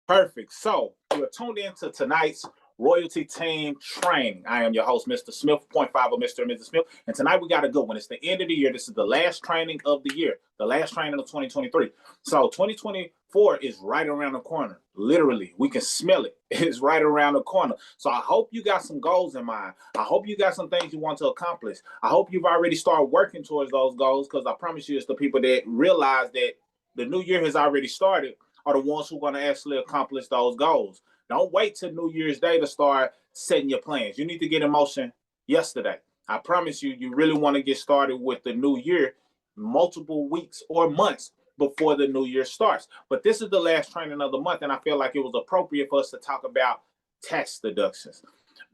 Perfect. So you're tuned into tonight's Royalty Team Training. I am your host, Mr. Smith, point five of Mr. and Mrs. Smith. And tonight we got a good one. It's the end of the year. This is the last training of the year, the last training of 2023. So 2024 is right around the corner. Literally, we can smell it. It's right around the corner. So I hope you got some goals in mind. I hope you got some things you want to accomplish. I hope you've already started working towards those goals, because I promise you it's the people that realize that the new year has already started are the ones who are going to actually accomplish those goals. Don't wait till New Year's Day to start setting your plans. You need to get in motion yesterday. I promise you, you really want to get started with the new year multiple weeks or months before the new year starts. But this is the last training of the month, and I feel like it was appropriate for us to talk about tax deductions,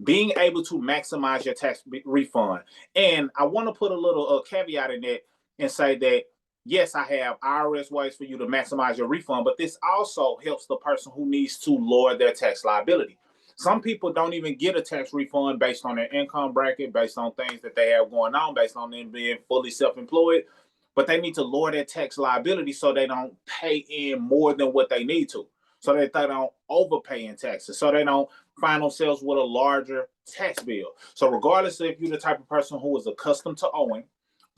being able to maximize your tax refund. And I want to put a little caveat in that and say that yes, I have IRS ways for you to maximize your refund, but this also helps the person who needs to lower their tax liability. Some people don't even get a tax refund based on their income bracket, based on things that they have going on, based on them being fully self-employed, but they need to lower their tax liability so they don't pay in more than what they need to, so that they don't overpay in taxes, so they don't find themselves with a larger tax bill. So regardless if you're the type of person who is accustomed to owing,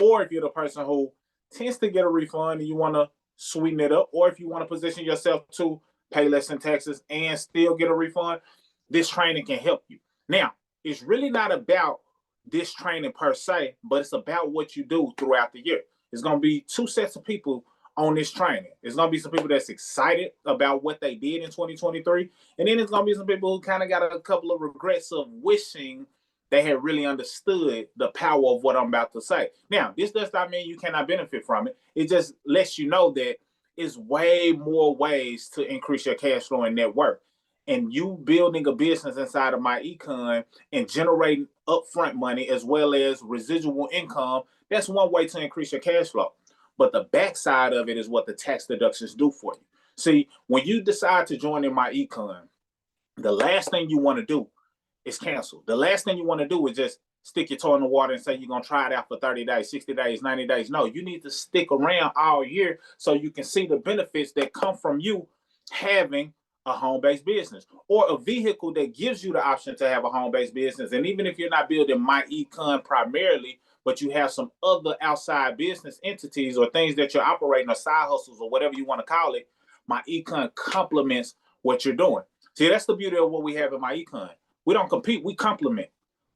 or if you're the person who tends to get a refund and you want to sweeten it up, or if you want to position yourself to pay less in taxes and still get a refund, this training can help you. Now, it's really not about this training per se, but it's about what you do throughout the year. It's going to be two sets of people on this training. It's going to be some people that's excited about what they did in 2023, and then it's going to be some people who kind of got a couple of regrets of wishing they had really understood the power of what I'm about to say. Now, this does not mean you cannot benefit from it. It just lets you know that it's way more ways to increase your cash flow and net worth. And you building a business inside of my econ and generating upfront money as well as residual income, that's one way to increase your cash flow. But the backside of it is what the tax deductions do for you. See, when you decide to join in my econ, the last thing you want to do is cancel. The last thing you want to do is just stick your toe in the water and say you're going to try it out for 30 days, 60 days, 90 days. No, you need to stick around all year so you can see the benefits that come from you having a home-based business or a vehicle that gives you the option to have a home-based business. And even if you're not building my econ primarily, but you have some other outside business entities or things that you're operating or side hustles or whatever you want to call it, my econ complements what you're doing. See, that's the beauty of what we have in my econ. We don't compete, we complement.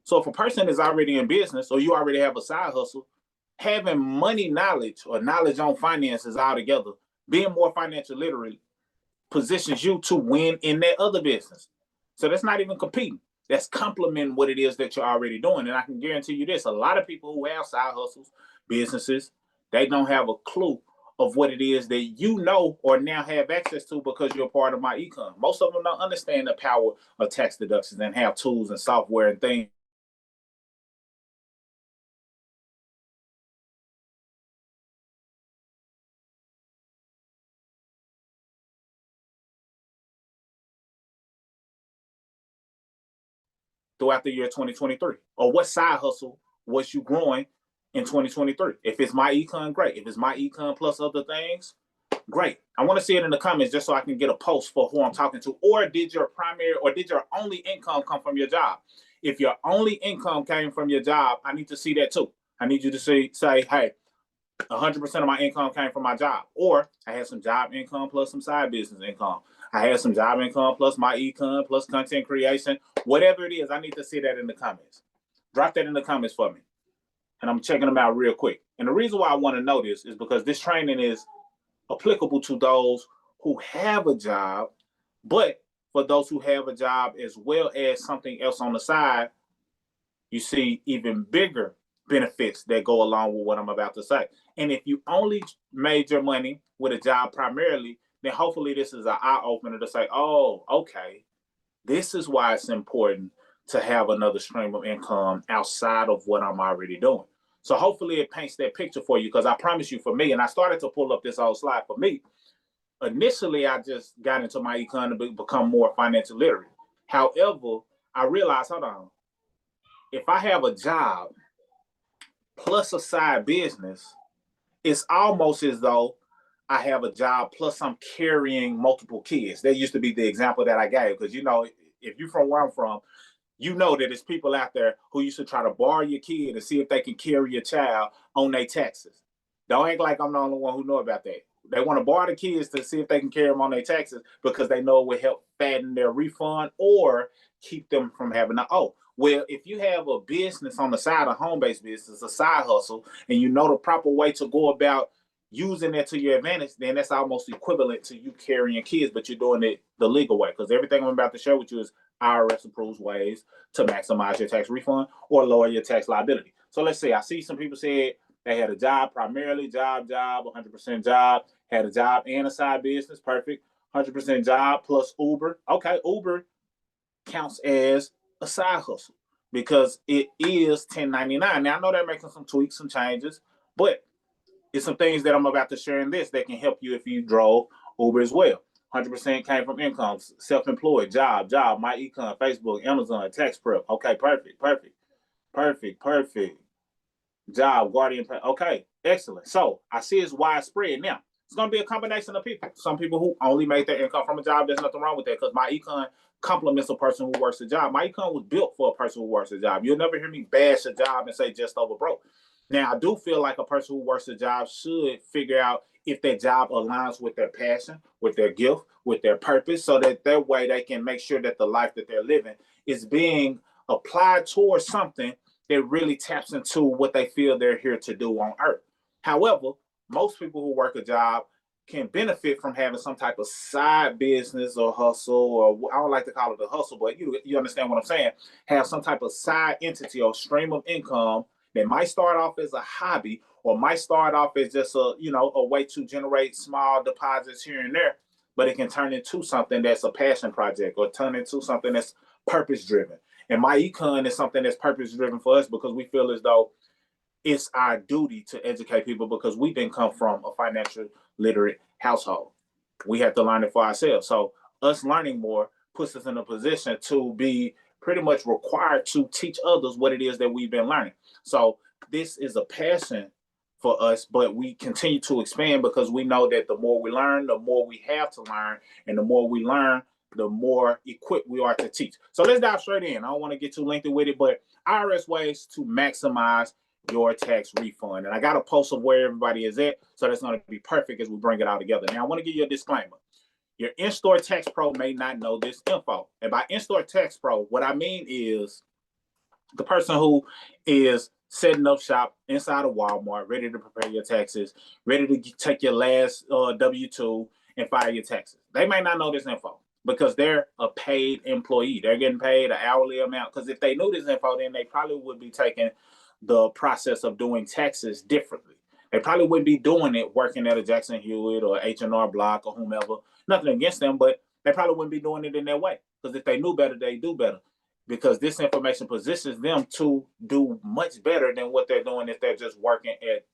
So if a person is already in business or you already have a side hustle, having money knowledge or knowledge on finances altogether, being more financial literate positions you to win in that other business. So that's not even competing. That's complementing what it is that you're already doing. And I can guarantee you this, a lot of people who have side hustles, businesses, they don't have a clue of what it is that you know or now have access to because you're part of my econ. Most of them don't understand the power of tax deductions and have tools and software and things throughout the year 2023. Or what side hustle was you growing in 2023? If it's my econ, great. If it's my econ plus other things, great. I want to see it in the comments just so I can get a post for who I'm talking to. Or did your primary or did your only income come from your job? If your only income came from your job, I need to see that too. I need you to say, hey, 100% of my income came from my job. Or I had some job income plus some side business income. I had some job income plus my econ plus content creation. Whatever it is, I need to see that in the comments. Drop that in the comments for me. And I'm checking them out real quick. And the reason why I want to know this is because this training is applicable to those who have a job, but for those who have a job as well as something else on the side, you see even bigger benefits that go along with what I'm about to say. And if you only made your money with a job primarily, then hopefully this is an eye opener to say, oh, okay, this is why it's important to have another stream of income outside of what I'm already doing. So hopefully it paints that picture for you, because I promise you, for me, and I started to pull up this old slide for me, initially I just got into my econ to become more financially literate. However, I realized, hold on, if I have a job plus a side business, it's almost as though I have a job, plus I'm carrying multiple kids. That used to be the example that I gave, because, if you're from where I'm from, you know that there's people out there who used to try to borrow your kid and see if they can carry your child on their taxes. Don't act like I'm the only one who know about that. They want to borrow the kids to see if they can carry them on their taxes because they know it will help fatten their refund or keep them from having to owe. Well, if you have a business on the side, a home-based business, a side hustle, and you know the proper way to go about using that to your advantage, then that's almost equivalent to you carrying kids, but you're doing it the legal way. Because everything I'm about to share with you is IRS approves ways to maximize your tax refund or lower your tax liability. So let's say I see some people said they had a job, primarily job, 100% job, had a job and a side business, perfect, 100% job plus Uber. Okay, Uber counts as a side hustle because it is 1099. Now I know they're making some tweaks, some changes, but it's some things that I'm about to share in this that can help you if you drove Uber as well. 100% came from incomes, self-employed, job, my econ, Facebook, Amazon, tax prep. Okay, perfect. Job, guardian. Okay, excellent. So I see it's widespread now. It's going to be a combination of people. Some people who only make their income from a job. There's nothing wrong with that because my econ complements a person who works a job. My econ was built for a person who works a job. You'll never hear me bash a job and say just over broke. Now, I do feel like a person who works a job should figure out if that job aligns with their passion, with their gift, with their purpose, so that way they can make sure that the life that they're living is being applied towards something that really taps into what they feel they're here to do on earth. However, most people who work a job can benefit from having some type of side business or hustle, or I don't like to call it a hustle, but you understand what I'm saying. Have some type of side entity or stream of income that might start off as a hobby or might start off as just a way to generate small deposits here and there, but it can turn into something that's a passion project or turn into something that's purpose driven. And my econ is something that's purpose driven for us because we feel as though it's our duty to educate people because we didn't come from a financial literate household. We have to learn it for ourselves. So us learning more puts us in a position to be pretty much required to teach others what it is that we've been learning. So this is a passion for us, but we continue to expand because we know that the more we learn, the more we have to learn, and the more we learn, the more equipped we are to teach. So let's dive straight in. I don't want to get too lengthy with it, but IRS ways to maximize your tax refund. And I got a post of where everybody is at, so that's going to be perfect as we bring it all together. Now, I want to give you a disclaimer. Your in-store tax pro may not know this info. And by in-store tax pro, what I mean is the person who is setting up shop inside of Walmart, ready to prepare your taxes, ready to take your last W-2 and file your taxes. They may not know this info because they're a paid employee. They're getting paid an hourly amount. Because if they knew this info, then they probably would be taking the process of doing taxes differently. They probably wouldn't be doing it working at a Jackson Hewitt or H&R Block or whomever. Nothing against them, but they probably wouldn't be doing it in that way. Because if they knew better, they do better. Because this information positions them to do much better than what they're doing if they're just working at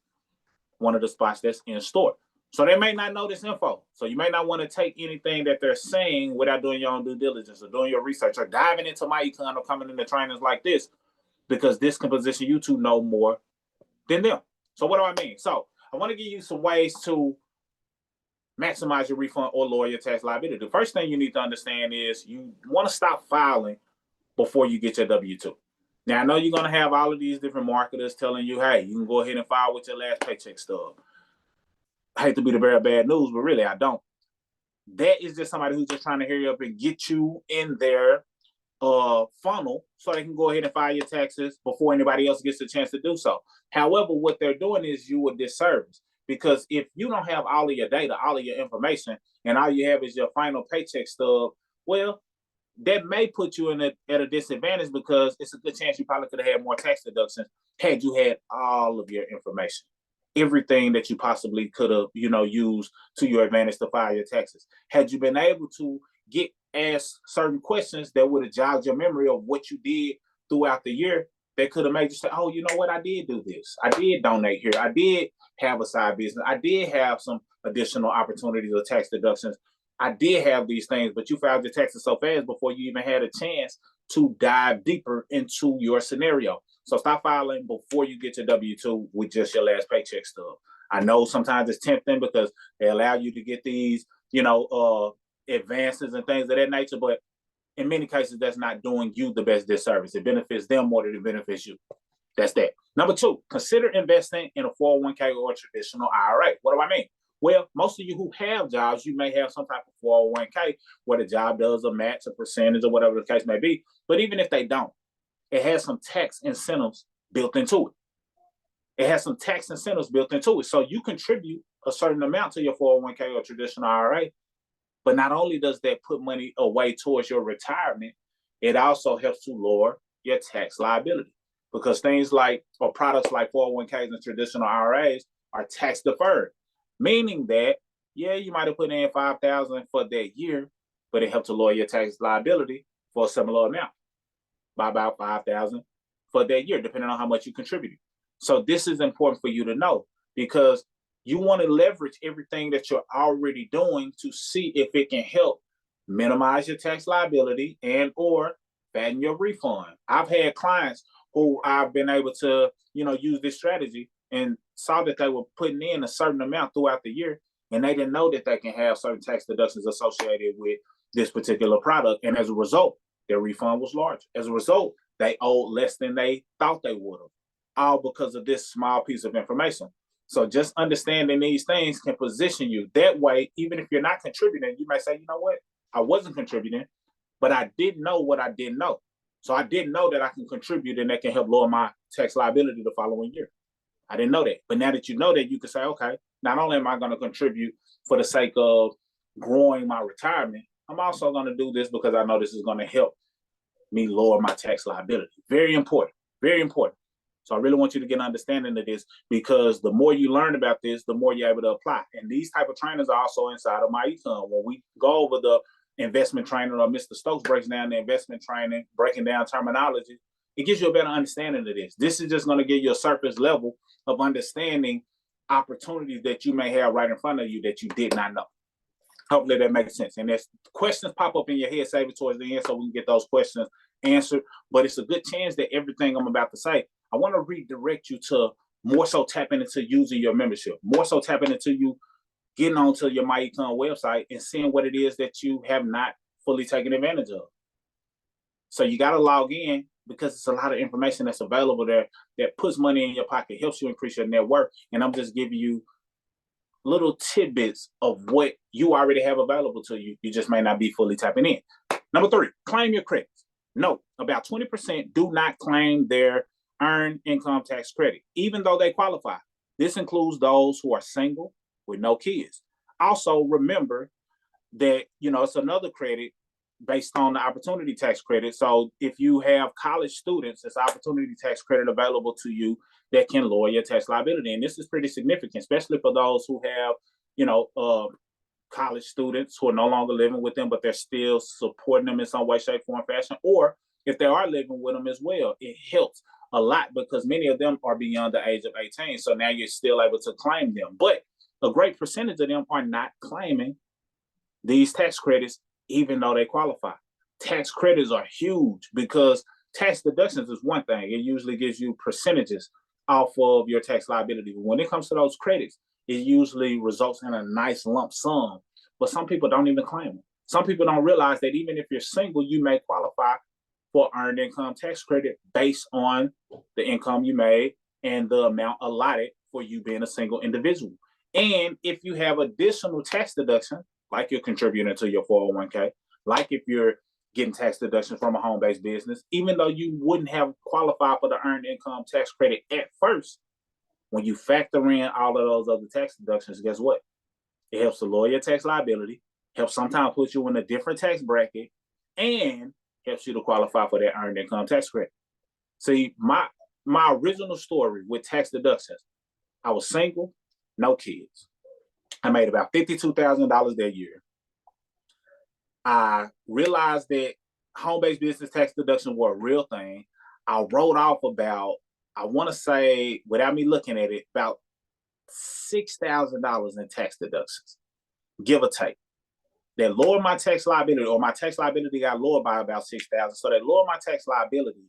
one of the spots that's in store. So they may not know this info. So you may not want to take anything that they're saying without doing your own due diligence or doing your research or diving into my econ or coming into trainings like this, because this can position you to know more than them. So what do I mean? So I want to give you some ways to maximize your refund or lower your tax liability. The first thing you need to understand is you want to stop filing before you get your W-2. Now, I know you're going to have all of these different marketers telling you, hey, you can go ahead and file with your last paycheck stub. I hate to be the bearer of bad news, but really, I don't. That is just somebody who's just trying to hurry up and get you in their funnel so they can go ahead and file your taxes before anybody else gets a chance to do so. However, what they're doing is you a disservice, because if you don't have all of your data, all of your information, and all you have is your final paycheck stub, well, that may put you at a disadvantage because it's a good chance you probably could have had more tax deductions had you had all of your information, everything that you possibly could have, used to your advantage to file your taxes. Had you been able to get asked certain questions that would have jogged your memory of what you did throughout the year, that could have made you say, oh, you know what, I did do this. I did donate here. I did have a side business. I did have some additional opportunities or tax deductions. I did have these things, but you filed your taxes so fast before you even had a chance to dive deeper into your scenario. So stop filing before you get your W-2 with just your last paycheck stub. I know sometimes it's tempting because they allow you to get these, advances and things of that nature, but in many cases, that's not doing you the best disservice. It benefits them more than it benefits you. That's that. Number two, consider investing in a 401k or a traditional IRA. What do I mean? Well, most of you who have jobs, you may have some type of 401k where the job does a match, a percentage, or whatever the case may be. But even if they don't, it has some tax incentives built into it. It has some tax incentives built into it. So you contribute a certain amount to your 401k or traditional IRA. But not only does that put money away towards your retirement, it also helps to lower your tax liability because things like, or products like 401ks and traditional IRAs are tax deferred, meaning that, yeah, you might have put in $5,000 for that year, but it helped to lower your tax liability for a similar amount by about $5,000 for that year, depending on how much you contributed. So this is important for you to know because you want to leverage everything that you're already doing to see if it can help minimize your tax liability and or fatten your refund. I've had clients who I've been able to, use this strategy and saw that they were putting in a certain amount throughout the year, and they didn't know that they can have certain tax deductions associated with this particular product. And as a result, their refund was large. As a result, they owed less than they thought they would have, all because of this small piece of information. So just understanding these things can position you that way. Even if you're not contributing, you may say, you know what, I wasn't contributing, but I didn't know what I didn't know. So I didn't know that I can contribute and that can help lower my tax liability the following year. I didn't know that. But now that you know that, you can say, okay, not only am I going to contribute for the sake of growing my retirement, I'm also going to do this because I know this is going to help me lower my tax liability. Very important. Very important. So I really want you to get an understanding of this because the more you learn about this, the more you're able to apply. And these type of trainers are also inside of my econ. When we go over the investment training or Mr. Stokes breaks down the investment training, breaking down terminology, it gives you a better understanding of this. This is just going to give you a surface level of understanding opportunities that you may have right in front of you that you did not know. Hopefully that makes sense. And as questions pop up in your head, save it towards the end so we can get those questions answered. But it's a good chance that everything I'm about to say, I want to redirect you to more so tapping into using your membership, more so tapping into you getting onto your MyEcon website and seeing what it is that you have not fully taken advantage of. So you got to log in because it's a lot of information that's available there that puts money in your pocket, helps you increase your net worth. And I'm just giving you little tidbits of what you already have available to you. You just may not be fully tapping in. Number 3, claim your credits. Note, about 20% do not claim their earned income tax credit, even though they qualify. This includes those who are single with no kids. Also, remember that, it's another credit based on the opportunity tax credit. So if you have college students, it's opportunity tax credit available to you that can lower your tax liability. And this is pretty significant, especially for those who have, college students who are no longer living with them, but they're still supporting them in some way, shape, form, fashion. Or if they are living with them as well, it helps a lot because many of them are beyond the age of 18. So now you're still able to claim them. But a great percentage of them are not claiming these tax credits, even though they qualify. Tax credits are huge because tax deductions is one thing. It usually gives you percentages off of your tax liability. But when it comes to those credits, it usually results in a nice lump sum. But some people don't even claim them. Some people don't realize that even if you're single, you may qualify for earned income tax credit based on the income you made and the amount allotted for you being a single individual. And if you have additional tax deduction, like you're contributing to your 401k, like if you're getting tax deductions from a home-based business, even though you wouldn't have qualified for the earned income tax credit at first, when you factor in all of those other tax deductions, guess what? It helps to lower your tax liability, helps sometimes put you in a different tax bracket, and helps you to qualify for that earned income tax credit. See, my original story with tax deductions, I was single, no kids. I made about $52,000 that year. I realized that home-based business tax deduction were a real thing. I wrote off about, I want to say, without me looking at it, about $6,000 in tax deductions, give or take. That lowered my tax liability, or my tax liability got lowered by about $6,000. So that lowered my tax liability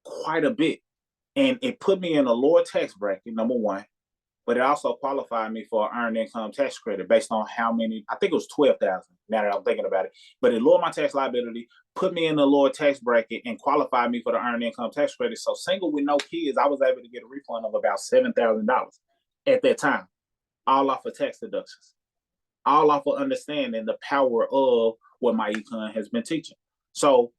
quite a bit. And it put me in a lower tax bracket, number one. but it also qualified me for an earned income tax credit based on how many, I think it was 12,000 now that I'm thinking about it. But it lowered my tax liability, put me in the lower tax bracket, and qualified me for the earned income tax credit. So single with no kids, I was able to get a refund of about $7,000 at that time, all off of tax deductions, all off of understanding the power of what my econ has been teaching. So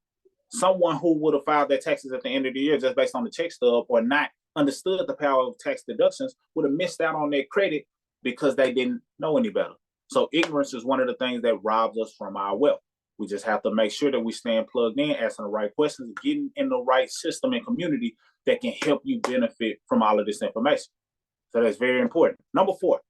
someone who would have filed their taxes at the end of the year just based on the check stub or not understood the power of tax deductions would have missed out on their credit because they didn't know any better. So ignorance is one of the things that robs us from our wealth. We just have to make sure that we stand plugged in, asking the right questions, getting in the right system and community that can help you benefit from all of this information. So that's very important. Number 4,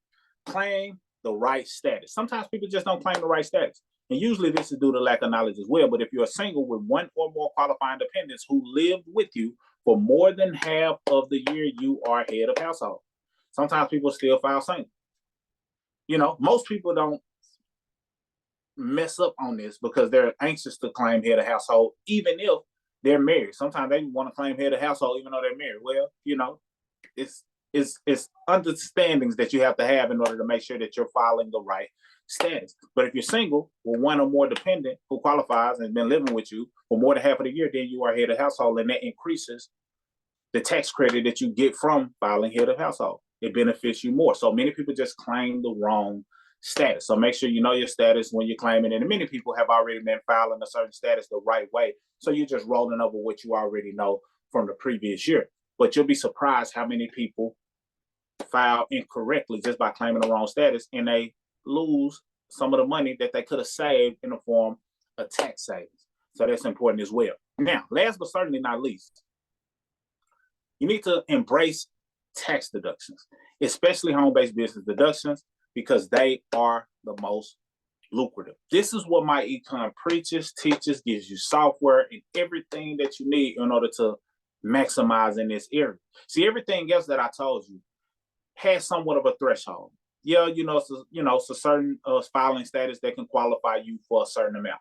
claim the right status. Sometimes people just don't claim the right status. And usually this is due to lack of knowledge as well. But if you're single with one or more qualifying dependents who lived with you for more than half of the year you are head of household, sometimes people still file single. You know, most people don't mess up on this because they're anxious to claim head of household, even if they're married. Sometimes they want to claim head of household even though they're married. Well, you know, it's understandings that you have to have in order to make sure that you're filing the right status. But if you're single with one or more dependent who qualifies and has been living with you for more than half of the year, then you are head of household, and that increases the tax credit that you get from filing head of household. It benefits you more. So many people just claim the wrong status. So make sure you know your status when you're claiming it. And many people have already been filing a certain status the right way. So you're just rolling over what you already know from the previous year. But you'll be surprised how many people file incorrectly just by claiming the wrong status, and they lose some of the money that they could have saved in the form of tax savings. So that's important as well. Now, last but certainly not least, you need to embrace tax deductions, especially home-based business deductions, because they are the most lucrative. This is what my econ preaches, teaches, gives you software and everything that you need in order to maximize in this area. See, everything else that I told you has somewhat of a threshold. Yeah, it's a certain filing status that can qualify you for a certain amount.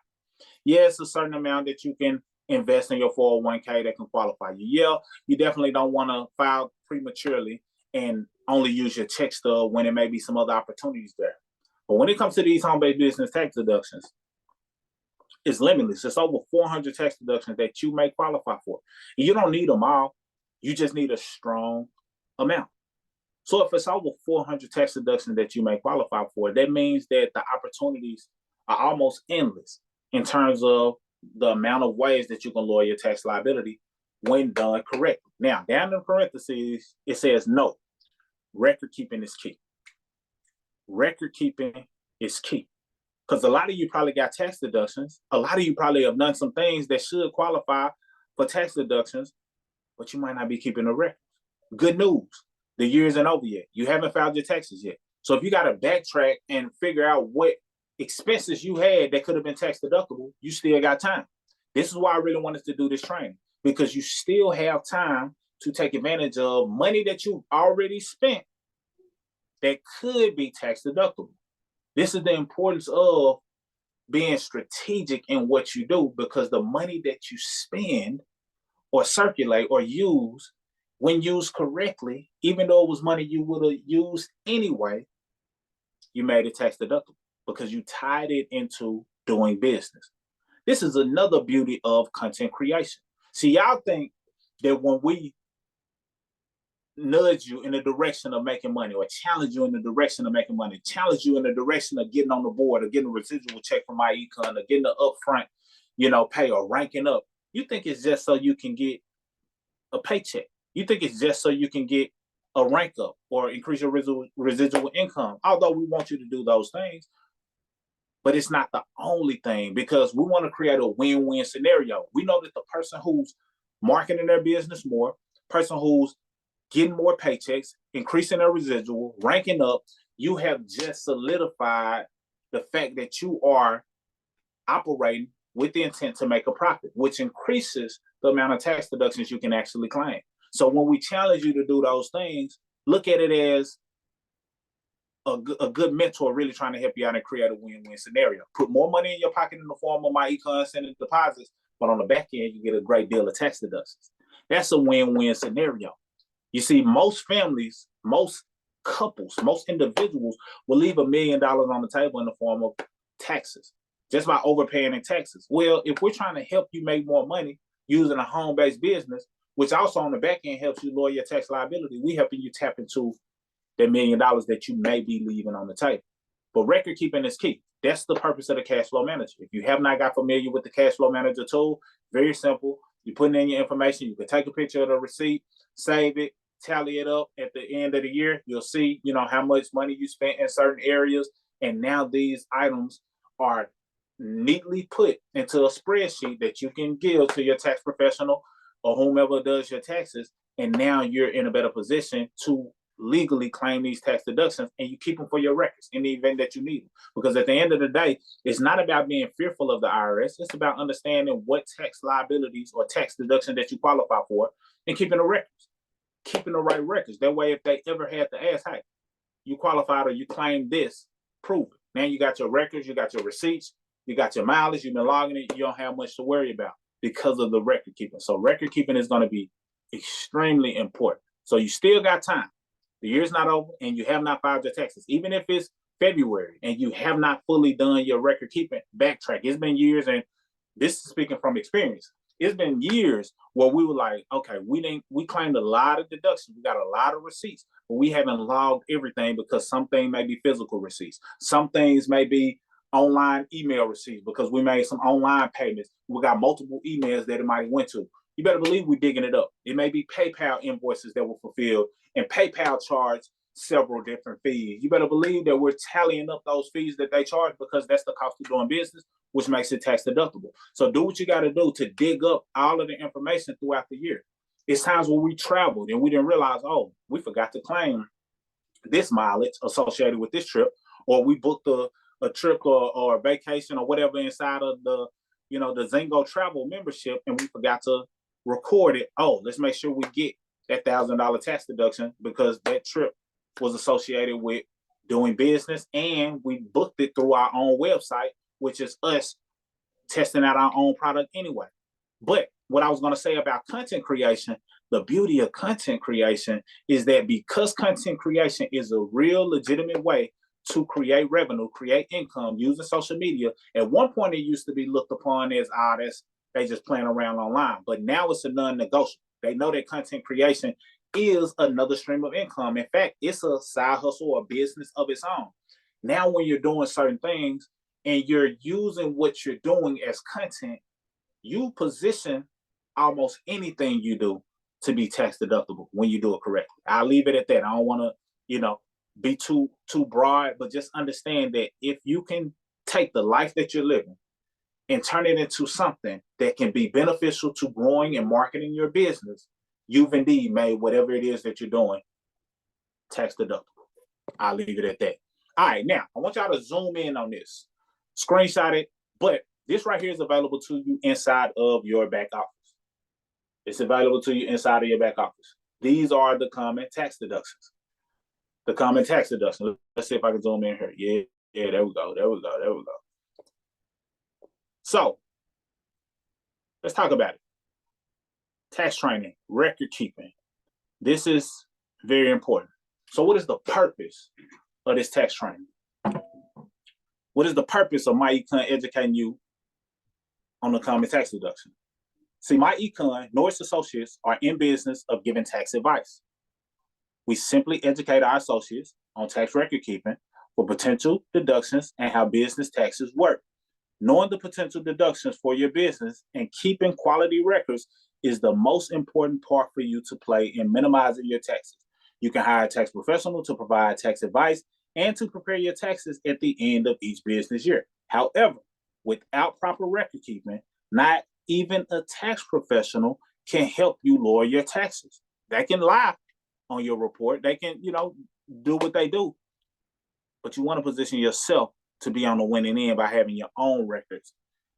Yeah, it's a certain amount that you can invest in your 401k that can qualify you. Yeah, you definitely don't want to file prematurely and only use your check stub when there may be some other opportunities there. But when it comes to these home-based business tax deductions, it's limitless. It's over 400 tax deductions that you may qualify for. And you don't need them all. You just need a strong amount. So if it's over 400 tax deductions that you may qualify for, that means that the opportunities are almost endless in terms of the amount of ways that you can lower your tax liability when done correctly. Now, down in parentheses, it says no. Record keeping is key. Record keeping is key. Because a lot of you probably got tax deductions. A lot of you probably have done some things that should qualify for tax deductions, but you might not be keeping a record. Good news. The year isn't over yet. You haven't filed your taxes yet. So if you got to backtrack and figure out what expenses you had that could have been tax deductible, you still got time. This is why I really wanted to do this training, because you still have time to take advantage of money that you've already spent that could be tax deductible. This is the importance of being strategic in what you do, because the money that you spend or circulate or use, when used correctly, even though it was money you would have used anyway, you made it tax deductible because you tied it into doing business. This is another beauty of content creation. See, y'all think that when we nudge you in the direction of making money, or challenge you in the direction of making money, challenge you in the direction of getting on the board, or getting a residual check from my econ, or getting the upfront, pay, or ranking up, you think it's just so you can get a paycheck. You think it's just so you can get a rank up or increase your residual income. Although we want you to do those things, but it's not the only thing, because we want to create a win-win scenario. We know that the person who's marketing their business more, person who's getting more paychecks, increasing their residual, ranking up, you have just solidified the fact that you are operating with the intent to make a profit, which increases the amount of tax deductions you can actually claim. So when we challenge you to do those things, look at it as a good mentor really trying to help you out and create a win-win scenario. Put more money in your pocket in the form of my econ sending deposits, but on the back end, you get a great deal of tax deductions. That's a win-win scenario. You see, most families, most couples, most individuals will leave $1 million on the table in the form of taxes, just by overpaying in taxes. Well, if we're trying to help you make more money using a home-based business, which also on the back end helps you lower your tax liability, we helping you tap into that $1 million that you may be leaving on the table. But record keeping is key. That's the purpose of the cash flow manager. If you have not got familiar with the cash flow manager tool, very simple. You put in your information. You can take a picture of the receipt, save it, tally it up at the end of the year. You'll see, how much money you spent in certain areas. And now these items are neatly put into a spreadsheet that you can give to your tax professional or whomever does your taxes. And now you're in a better position to legally claim these tax deductions, and you keep them for your records in the event that you need them. Because at the end of the day, it's not about being fearful of the IRS. It's about understanding what tax liabilities or tax deduction that you qualify for and keeping the records, keeping the right records. That way, if they ever had to ask, hey, you qualified or you claimed this, prove it. Now you got your records, you got your receipts, you got your mileage, you've been logging it, you don't have much to worry about because of the record keeping. So record keeping is going to be extremely important. So you still got time. The year's not over and you have not filed your taxes. Even if it's February and you have not fully done your record keeping, backtrack. It's been years, and this is speaking from experience. It's been years where we were like, okay, we claimed a lot of deductions. We got a lot of receipts, but we haven't logged everything because some things may be physical receipts. Some things may be online email receipts because we made some online payments. We got multiple emails that it might have went to. You better believe we're digging it up. It may be PayPal invoices that were fulfilled, and PayPal charged several different fees. You better believe that we're tallying up those fees that they charge because that's the cost of doing business, which makes it tax deductible. So do what you got to do to dig up all of the information throughout the year. It's times when we traveled and we didn't realize, oh, we forgot to claim this mileage associated with this trip, or we booked a trip or a vacation or whatever inside of the Zingo travel membership, and we forgot to record it. Oh, let's make sure we get that $1,000 tax deduction because that trip was associated with doing business, and we booked it through our own website, which is us testing out our own product anyway. But what I was going to say about content creation, the beauty of content creation is that because content creation is a real legitimate way to create revenue, create income using social media. At one point, it used to be looked upon as, they just playing around online. But now it's a non-negotiable. They know that content creation is another stream of income. In fact, it's a side hustle or business of its own. Now, when you're doing certain things and you're using what you're doing as content, you position almost anything you do to be tax deductible when you do it correctly. I'll leave it at that. I don't want to, be too broad, but just understand that if you can take the life that you're living and turn it into something that can be beneficial to growing and marketing your business, you've indeed made whatever it is that you're doing tax deductible. I'll leave it at that. All right, now I want y'all to zoom in on this, screenshot it, but this right here is available to you inside of your back office. It's available to you inside of your back office. These are the common tax deductions. The common tax deduction. Let's see if I can zoom in here. Yeah, there we go. So let's talk about it. Tax training, record keeping. This is very important. So what is the purpose of this tax training? What is the purpose of my econ educating you on the common tax deduction? See, my econ nor its associates are in business of giving tax advice. We simply educate our associates on tax record keeping for potential deductions and how business taxes work. Knowing the potential deductions for your business and keeping quality records is the most important part for you to play in minimizing your taxes. You can hire a tax professional to provide tax advice and to prepare your taxes at the end of each business year. However, without proper record keeping, not even a tax professional can help you lower your taxes. They can lie on your report. They can, do what they do. But you want to position yourself to be on the winning end by having your own records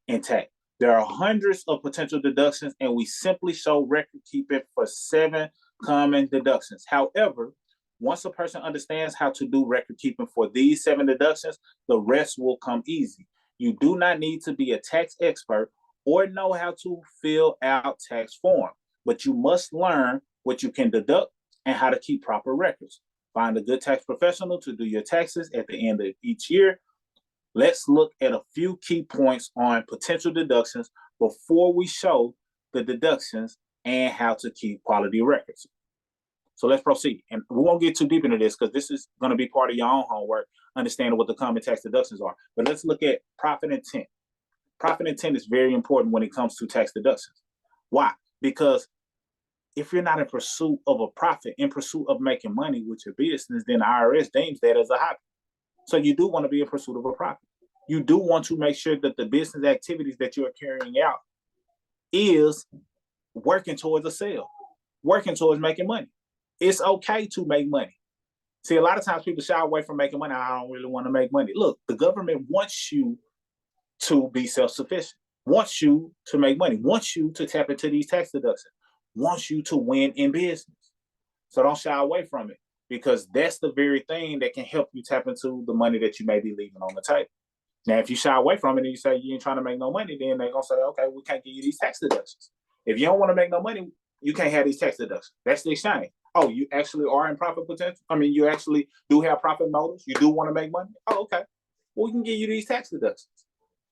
intact. There are hundreds of potential deductions, and we simply show record keeping for 7 common deductions. However, once a person understands how to do record keeping for these 7 deductions, the rest will come easy. You do not need to be a tax expert or know how to fill out tax form, but you must learn what you can deduct and how to keep proper records. Find a good tax professional to do your taxes at the end of each year. Let's look at a few key points on potential deductions before we show the deductions and how to keep quality records. So let's proceed. And we won't get too deep into this because this is going to be part of your own homework, understanding what the common tax deductions are. But let's look at profit intent. Profit intent is very important when it comes to tax deductions. Why? Because if you're not in pursuit of a profit, in pursuit of making money with your business, then the IRS deems that as a hobby. So you do want to be in pursuit of a profit. You do want to make sure that the business activities that you're carrying out is working towards a sale, working towards making money. It's okay to make money. See, a lot of times people shy away from making money. I don't really want to make money. Look, the government wants you to be self-sufficient, wants you to make money, wants you to tap into these tax deductions, wants you to win in business. So don't shy away from it, because that's the very thing that can help you tap into the money that you may be leaving on the table. Now, if you shy away from it and you say you ain't trying to make no money, then they're going to say, okay, we can't give you these tax deductions. If you don't want to make no money, you can't have these tax deductions. That's the exchange. Oh, you actually are in profit potential? I mean, you actually do have profit motives? You do want to make money? Oh, okay. Well, we can give you these tax deductions.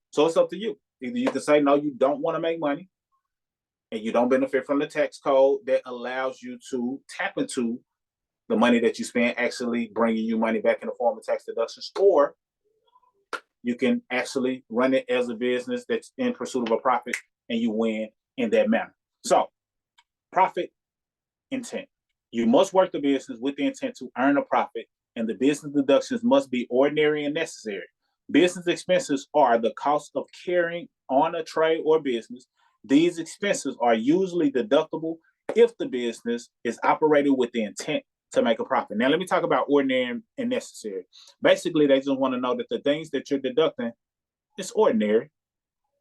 So it's up to you. Either you can say, no, you don't want to make money and you don't benefit from the tax code that allows you to tap into the money that you spend actually bringing you money back in the form of tax deductions, or you can actually run it as a business that's in pursuit of a profit and you win in that manner. So, profit intent. You must work the business with the intent to earn a profit, and the business deductions must be ordinary and necessary. Business expenses are the cost of carrying on a trade or business. These expenses are usually deductible if the business is operated with the intent to make a profit. Now, let me talk about ordinary and necessary. Basically, they just want to know that the things that you're deducting is ordinary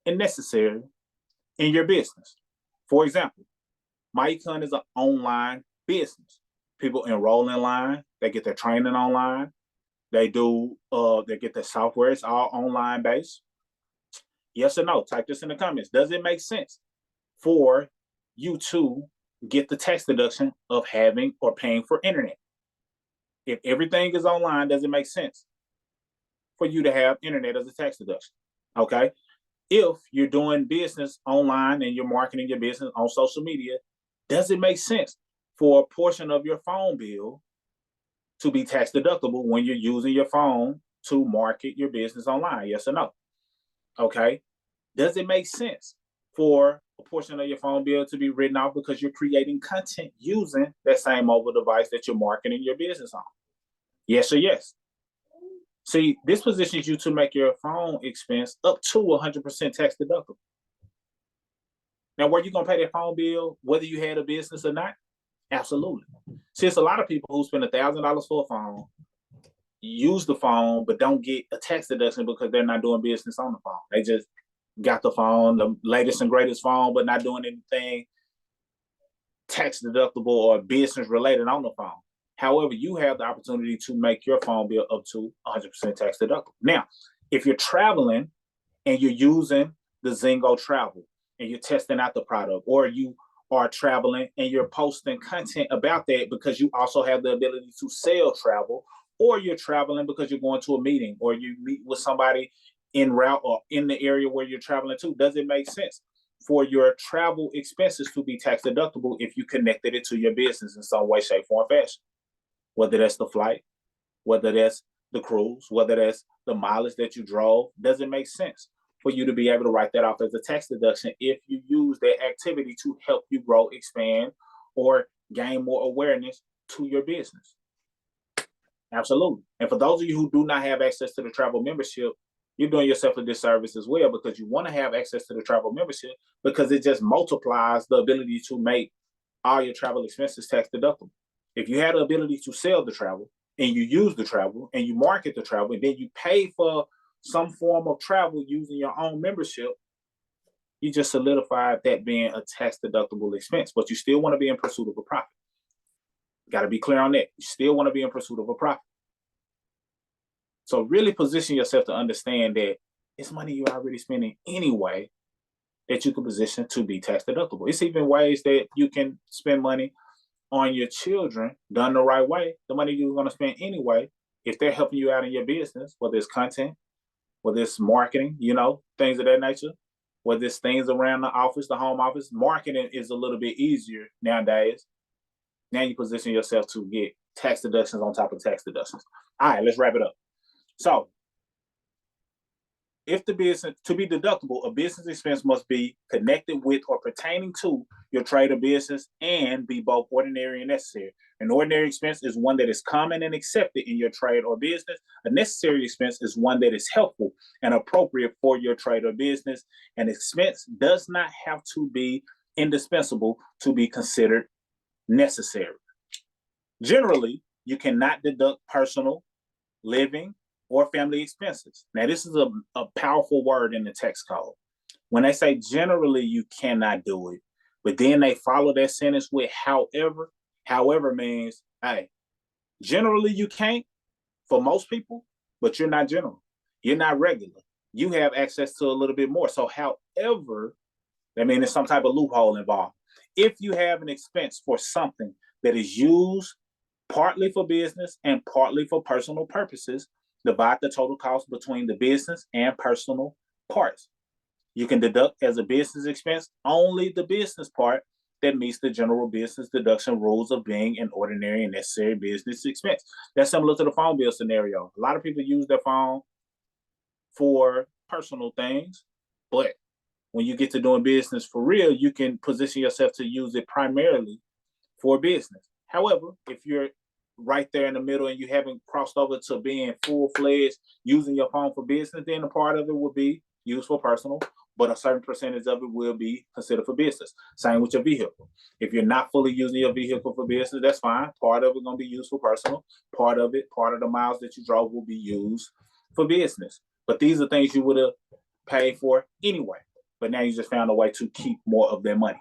and necessary in your business. For example, MyEcon is an online business. People enroll in line, they get their training online, they get their software, it's all online based. Yes or no? Type this in the comments. Does it make sense for you to get the tax deduction of having or paying for internet? If everything is online, does it make sense for you to have internet as a tax deduction? Okay. If you're doing business online and you're marketing your business on social media, does it make sense for a portion of your phone bill to be tax deductible when you're using your phone to market your business online? Yes or no? Okay. Does it make sense for a portion of your phone bill to be written off because you're creating content using that same mobile device that you're marketing your business on? Yes or yes? See, this positions you to make your phone expense up to 100% tax deductible. Now, were you going to pay that phone bill whether you had a business or not? Absolutely. See, it's a lot of people who spend $1,000 for a phone, use the phone, but don't get a tax deduction because they're not doing business on the phone. They just got the phone, the latest and greatest phone, but not doing anything tax deductible or business related on the phone. However, you have the opportunity to make your phone bill up to 100% tax deductible. Now, if you're traveling and you're using the Zingo Travel and you're testing out the product, or you are traveling and you're posting content about that because you also have the ability to sell travel, or you're traveling because you're going to a meeting or you meet with somebody en route or in the area where you're traveling to, does it make sense for your travel expenses to be tax deductible if you connected it to your business in some way, shape, form, fashion? Whether that's the flight, whether that's the cruise, whether that's the mileage that you drove, does it make sense for you to be able to write that off as a tax deduction if you use that activity to help you grow, expand, or gain more awareness to your business? Absolutely. And for those of you who do not have access to the travel membership, you're doing yourself a disservice as well, because you want to have access to the travel membership because it just multiplies the ability to make all your travel expenses tax deductible. If you had the ability to sell the travel and you use the travel and you market the travel and then you pay for some form of travel using your own membership, you just solidified that being a tax deductible expense, but you still want to be in pursuit of a profit. Got to be clear on that. You still want to be in pursuit of a profit. So really position yourself to understand that it's money you're already spending anyway that you can position to be tax deductible. It's even ways that you can spend money on your children done the right way, the money you're going to spend anyway, if they're helping you out in your business, whether it's content, whether it's marketing, things of that nature, whether it's things around the office, the home office, marketing is a little bit easier nowadays. Now you position yourself to get tax deductions on top of tax deductions. All right, let's wrap it up. So if the business to be deductible, a business expense must be connected with or pertaining to your trade or business and be both ordinary and necessary. An ordinary expense is one that is common and accepted in your trade or business. A necessary expense is one that is helpful and appropriate for your trade or business. An expense does not have to be indispensable to be considered necessary. Generally, you cannot deduct personal, living, or family expenses. Now, this is a powerful word in the tax code. When they say generally you cannot do it, but then they follow that sentence with however means, hey, generally you can't for most people, but you're not general. You're not regular. You have access to a little bit more. So however, that means there's some type of loophole involved. If you have an expense for something that is used partly for business and partly for personal purposes, divide the total cost between the business and personal parts. You can deduct as a business expense only the business part that meets the general business deduction rules of being an ordinary and necessary business expense. That's similar to the phone bill scenario. A lot of people use their phone for personal things, but when you get to doing business for real, you can position yourself to use it primarily for business. However, if you're right there in the middle and you haven't crossed over to being full-fledged using your phone for business, then a part of it will be used for personal, but a certain percentage of it will be considered for business. Same with your vehicle. If you're not fully using your vehicle for business, that's fine. Part of it going to be used for personal. Part of the miles that you drove will be used for business. But these are things you would have paid for anyway. But now you just found a way to keep more of their money.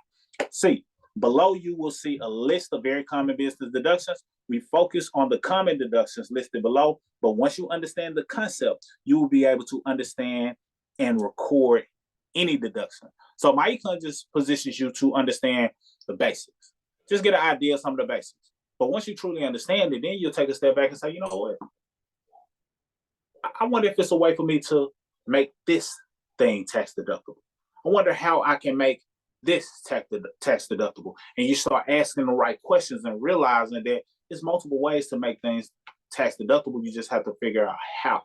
See, below you will see a list of very common business deductions. We focus on the common deductions listed below, but once you understand the concept, you will be able to understand and record any deduction. So my econ just positions you to understand the basics. Just get an idea of some of the basics. But once you truly understand it, then you'll take a step back and say, you know what? I wonder if it's a way for me to make this thing tax deductible. I wonder how I can make this tax deductible. And you start asking the right questions and realizing that there's multiple ways to make things tax deductible. You just have to figure out how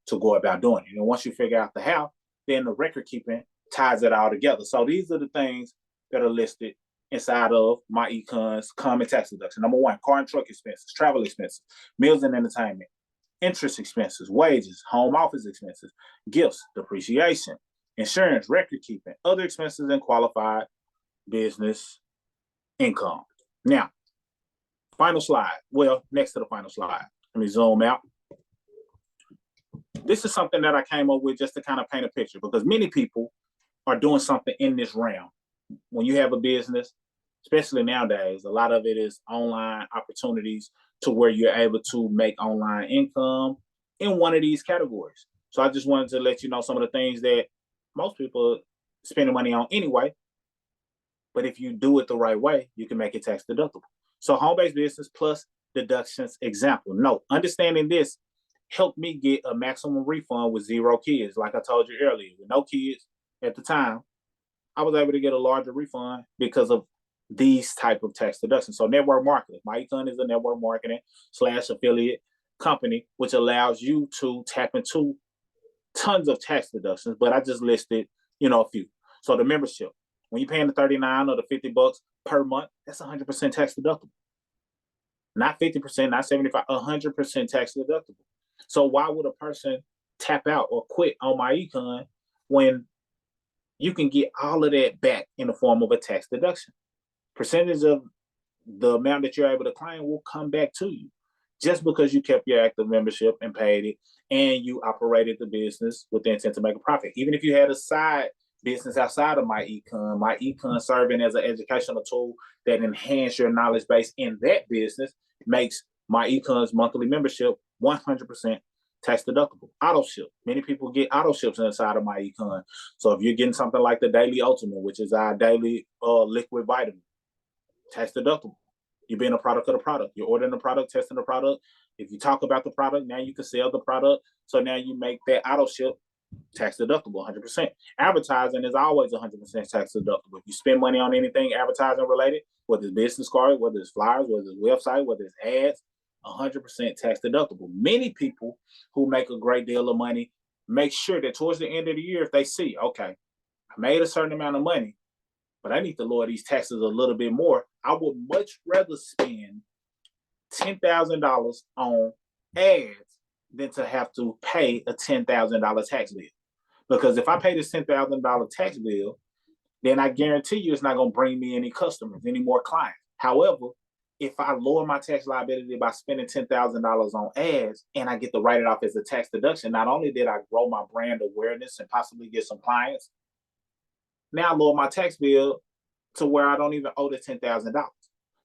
to go about doing it. And once you figure out the how, then the record keeping ties it all together. So these are the things that are listed inside of my econ's common tax deduction. Number one, car and truck expenses, travel expenses, meals and entertainment, interest expenses, wages, home office expenses, gifts, depreciation, insurance, record keeping, other expenses, and qualified business income. Now, final slide. Well, next to the final slide. Let me zoom out. This is something that I came up with just to kind of paint a picture, because many people are doing something in this realm. When you have a business, especially nowadays, a lot of it is online opportunities to where you're able to make online income in one of these categories. So I just wanted to let you know some of the things that most people are spending money on anyway. But if you do it the right way, you can make it tax deductible. So home-based business plus deductions example. Note, understanding this helped me get a maximum refund with 0 kids. Like I told you earlier, with no kids at the time, I was able to get a larger refund because of these type of tax deductions. So network marketing. My econ is a network marketing / affiliate company, which allows you to tap into tons of tax deductions, but I just listed, a few. So the membership, when you're paying the $39 or the $50 per month, that's 100% tax deductible. Not 50%, not 75, 100% tax deductible. So why would a person tap out or quit on my econ when you can get all of that back in the form of a tax deduction? Percentage of the amount that you're able to claim will come back to you just because you kept your active membership and paid it and you operated the business with the intent to make a profit. Even if you had a side business outside of my econ serving as an educational tool that enhance your knowledge base in that business makes my econ's monthly membership 100% tax deductible. Auto ship. Many people get auto ships inside of my econ. So if you're getting something like the Daily Ultimate, which is our daily liquid vitamin, tax deductible. You're being a product of the product. You're ordering the product, testing the product. If you talk about the product, now you can sell the product. So now you make that auto ship tax deductible 100%. Advertising is always 100% tax deductible. If you spend money on anything advertising related, whether it's business cards, whether it's flyers, whether it's website, whether it's ads, 100% tax deductible. Many people who make a great deal of money make sure that towards the end of the year, if they see, okay, I made a certain amount of money, but I need to lower these taxes a little bit more. I would much rather spend $10,000 on ads than to have to pay a $10,000 tax bill. Because if I pay this $10,000 tax bill, then I guarantee you it's not going to bring me any customers, any more clients. However, if I lower my tax liability by spending $10,000 on ads and I get to write it off as a tax deduction, not only did I grow my brand awareness and possibly get some clients, now I lower my tax bill to where I don't even owe the $10,000.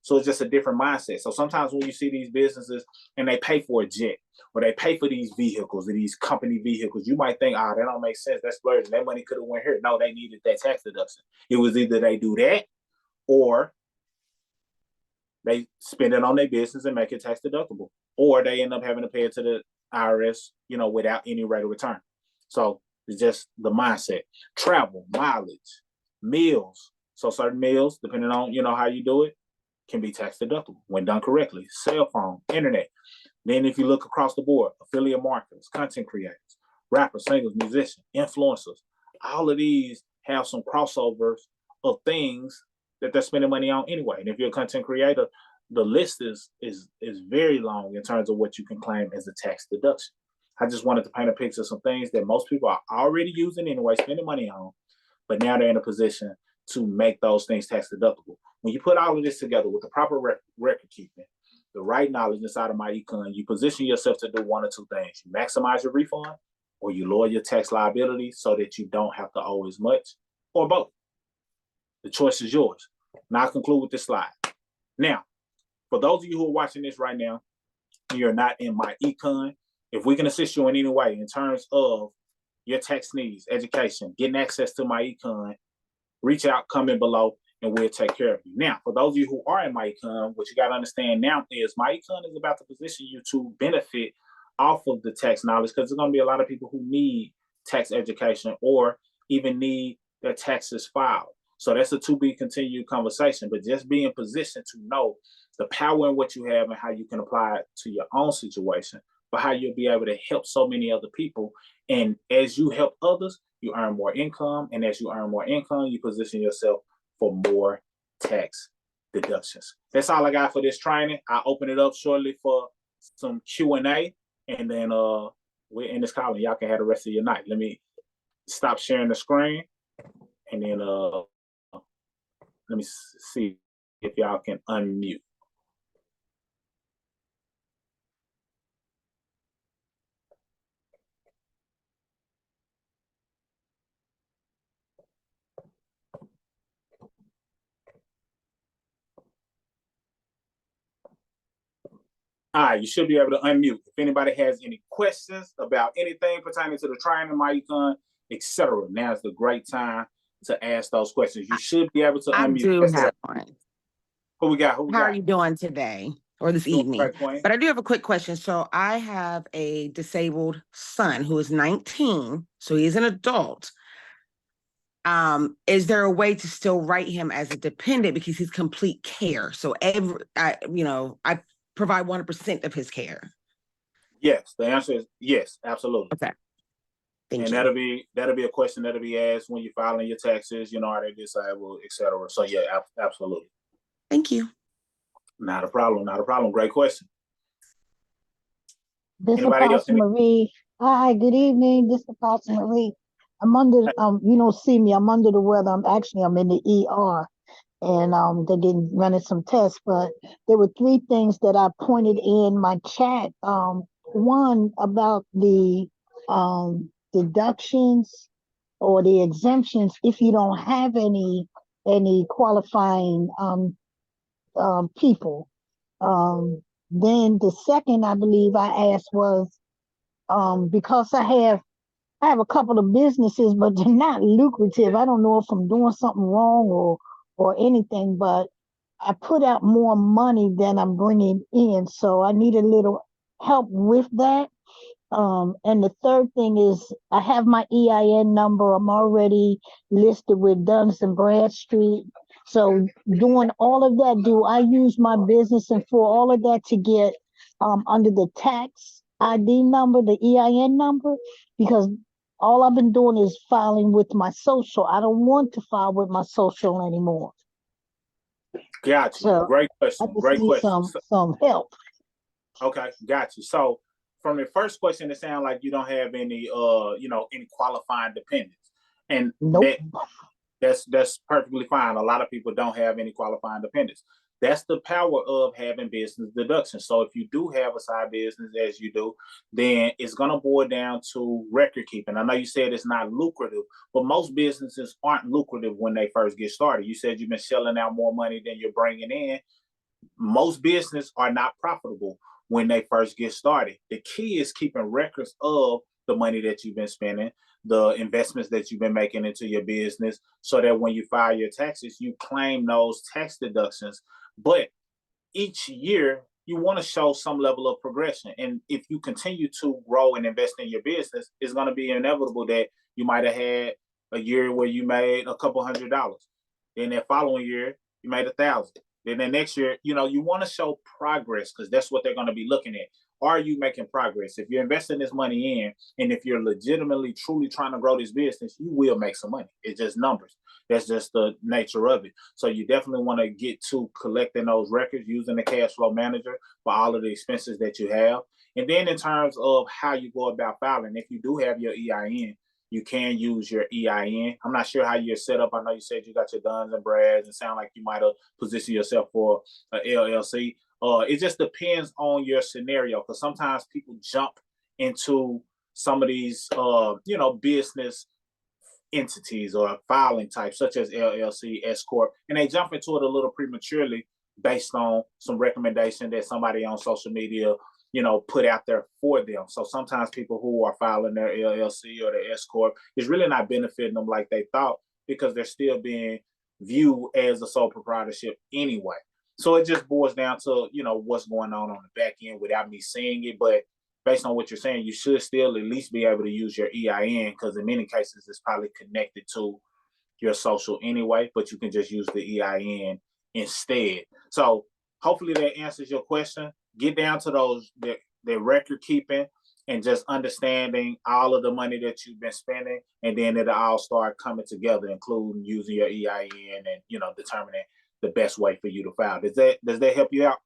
So it's just a different mindset. So sometimes when you see these businesses and they pay for a jet or they pay for these vehicles or these company vehicles, you might think, that don't make sense. That's splurging. That money could have went here. No, they needed that tax deduction. It was either they do that or they spend it on their business and make it tax deductible, or they end up having to pay it to the IRS, without any rate of return. So it's just the mindset. Travel, mileage, meals. So certain meals, depending on, how you do it, can be tax deductible when done correctly. Cell phone, internet. Then if you look across the board, affiliate marketers, content creators, rappers, singers, musicians, influencers, all of these have some crossovers of things that they're spending money on anyway. And if you're a content creator, the list is very long in terms of what you can claim as a tax deduction. I just wanted to paint a picture of some things that most people are already using anyway, spending money on, but now they're in a position to make those things tax deductible. When you put all of this together with the proper record keeping, the right knowledge inside of MyEcon, you position yourself to do one or two things. You maximize your refund, or you lower your tax liability so that you don't have to owe as much, or both. The choice is yours. Now I'll conclude with this slide. Now, for those of you who are watching this right now, you're not in MyEcon, if we can assist you in any way in terms of your tax needs, education, getting access to MyEcon, reach out, comment below, and we'll take care of you. Now, for those of you who are in MyEcon, what you got to understand now is MyEcon is about to position you to benefit off of the tax knowledge, because there's going to be a lot of people who need tax education or even need their taxes filed. So that's a to be continued conversation, but just be in position to know the power in what you have and how you can apply it to your own situation, but how you'll be able to help so many other people. And as you help others, you earn more income. And as you earn more income, you position yourself for more tax deductions. That's all I got for this training. I'll open it up shortly for some Q&A, and then we're in this call and y'all can have the rest of your night. Let me stop sharing the screen, and then let me see if y'all can unmute. All right, you should be able to unmute. If anybody has any questions about anything pertaining to the training, MyEcon, etc., now's the great time to ask those questions. You should be able to unmute. I do have one. Who we got? How are you doing today or this evening? But I do have a quick question. So I have a disabled son who is 19, so he's an adult. Is there a way to still write him as a dependent because he's complete care? So I provide 100% of his care. Yes, the answer is yes, absolutely. Okay. Thank you. That'll be a question that'll be asked when you're filing your taxes, are they disabled, etc. So yeah, absolutely. Thank you. Not a problem. Great question. This is Apostle Marie. Hi, good evening. This is Apostle Marie. I'm under, you don't see me, I'm under the weather. I'm in the ER, and they're running some tests, but there were three things that I pointed in my chat. One about the deductions or the exemptions if you don't have any qualifying people. Then the second I believe I asked was because I have a couple of businesses, but they're not lucrative. I don't know if I'm doing something wrong or anything, but I put out more money than I'm bringing in, so I need a little help with that. And the third thing is I have my EIN number. I'm already listed with Duns and Bradstreet. So doing all of that, do I use my business and for all of that to get under the tax ID number, the EIN number? Because all I've been doing is filing with my social. I don't want to file with my social anymore. Got you. So Great I question. just Great need question. some help. Okay, got you. So from the first question, it sounds like you don't have any any qualifying dependents. And Nope. that's perfectly fine. A lot of people don't have any qualifying dependents. That's the power of having business deductions. So if you do have a side business as you do, then it's going to boil down to record keeping. I know you said it's not lucrative, but most businesses aren't lucrative when they first get started. You said you've been shelling out more money than you're bringing in. Most business are not profitable when they first get started. The key is keeping records of the money that you've been spending, the investments that you've been making into your business, so that when you file your taxes, you claim those tax deductions. But each year, you want to show some level of progression. And if you continue to grow and invest in your business, it's going to be inevitable that you might have had a year where you made a couple $100. Then that following year, you made 1,000. Then the next year, you want to show progress because that's what they're going to be looking at. Are you making progress? If you're investing this money in, and if you're legitimately, truly trying to grow this business, you will make some money. It's just numbers. That's just the nature of it. So you definitely want to get to collecting those records using the cash flow manager for all of the expenses that you have. And then in terms of how you go about filing, if you do have your EIN, you can use your EIN. I'm not sure how you're set up. I know you said you got your Duns and Brads and sound like you might have positioned yourself for a LLC. It just depends on your scenario because sometimes people jump into some of these, business entities or filing types such as LLC, S corp, and they jump into it a little prematurely based on some recommendation that somebody on social media, put out there for them. So sometimes people who are filing their LLC or their S corp is really not benefiting them like they thought because they're still being viewed as a sole proprietorship anyway. So it just boils down to what's going on the back end without me seeing it, but based on what you're saying, you should still at least be able to use your EIN because in many cases it's probably connected to your social anyway, but you can just use the EIN instead. So hopefully that answers your question. Get down to those the record keeping and just understanding all of the money that you've been spending, and then it'll all start coming together, including using your EIN and determining the best way for you to file. Does that help you out?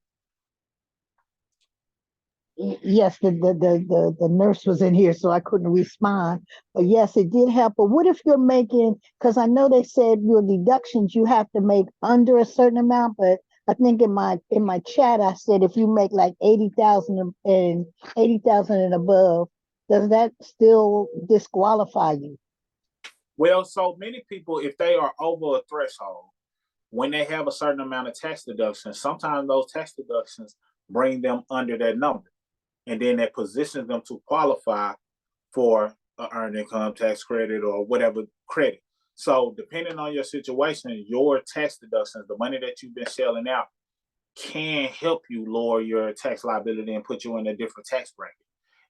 Yes, the nurse was in here, so I couldn't respond. But yes, it did help. But what if you're making, because I know they said your deductions you have to make under a certain amount, but I think in my chat I said if you make like 80,000 and 80,000 and above, does that still disqualify you? Well, so many people, if they are over a threshold, when they have a certain amount of tax deductions, sometimes those tax deductions bring them under that number. And then that positions them to qualify for an earned income tax credit or whatever credit. So depending on your situation, your tax deductions, the money that you've been shelling out, can help you lower your tax liability and put you in a different tax bracket.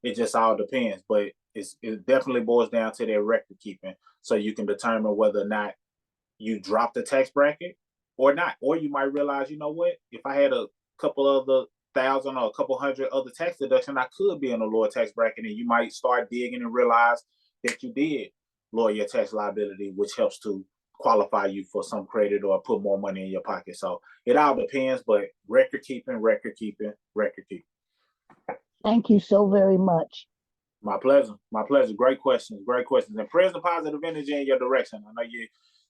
It just all depends, but it definitely boils down to their record keeping, so you can determine whether or not you drop the tax bracket or not. Or you might realize, you know what, if I had a couple of the thousand or a couple hundred other tax deduction, I could be in a lower tax bracket, and you might start digging and realize that you did lower your tax liability, which helps to qualify you for some credit or put more money in your pocket. So it all depends, but record keeping, record keeping, record keeping. Thank you so very much. My pleasure. My pleasure. Great questions. Great questions. And prayers and positive energy in your direction. I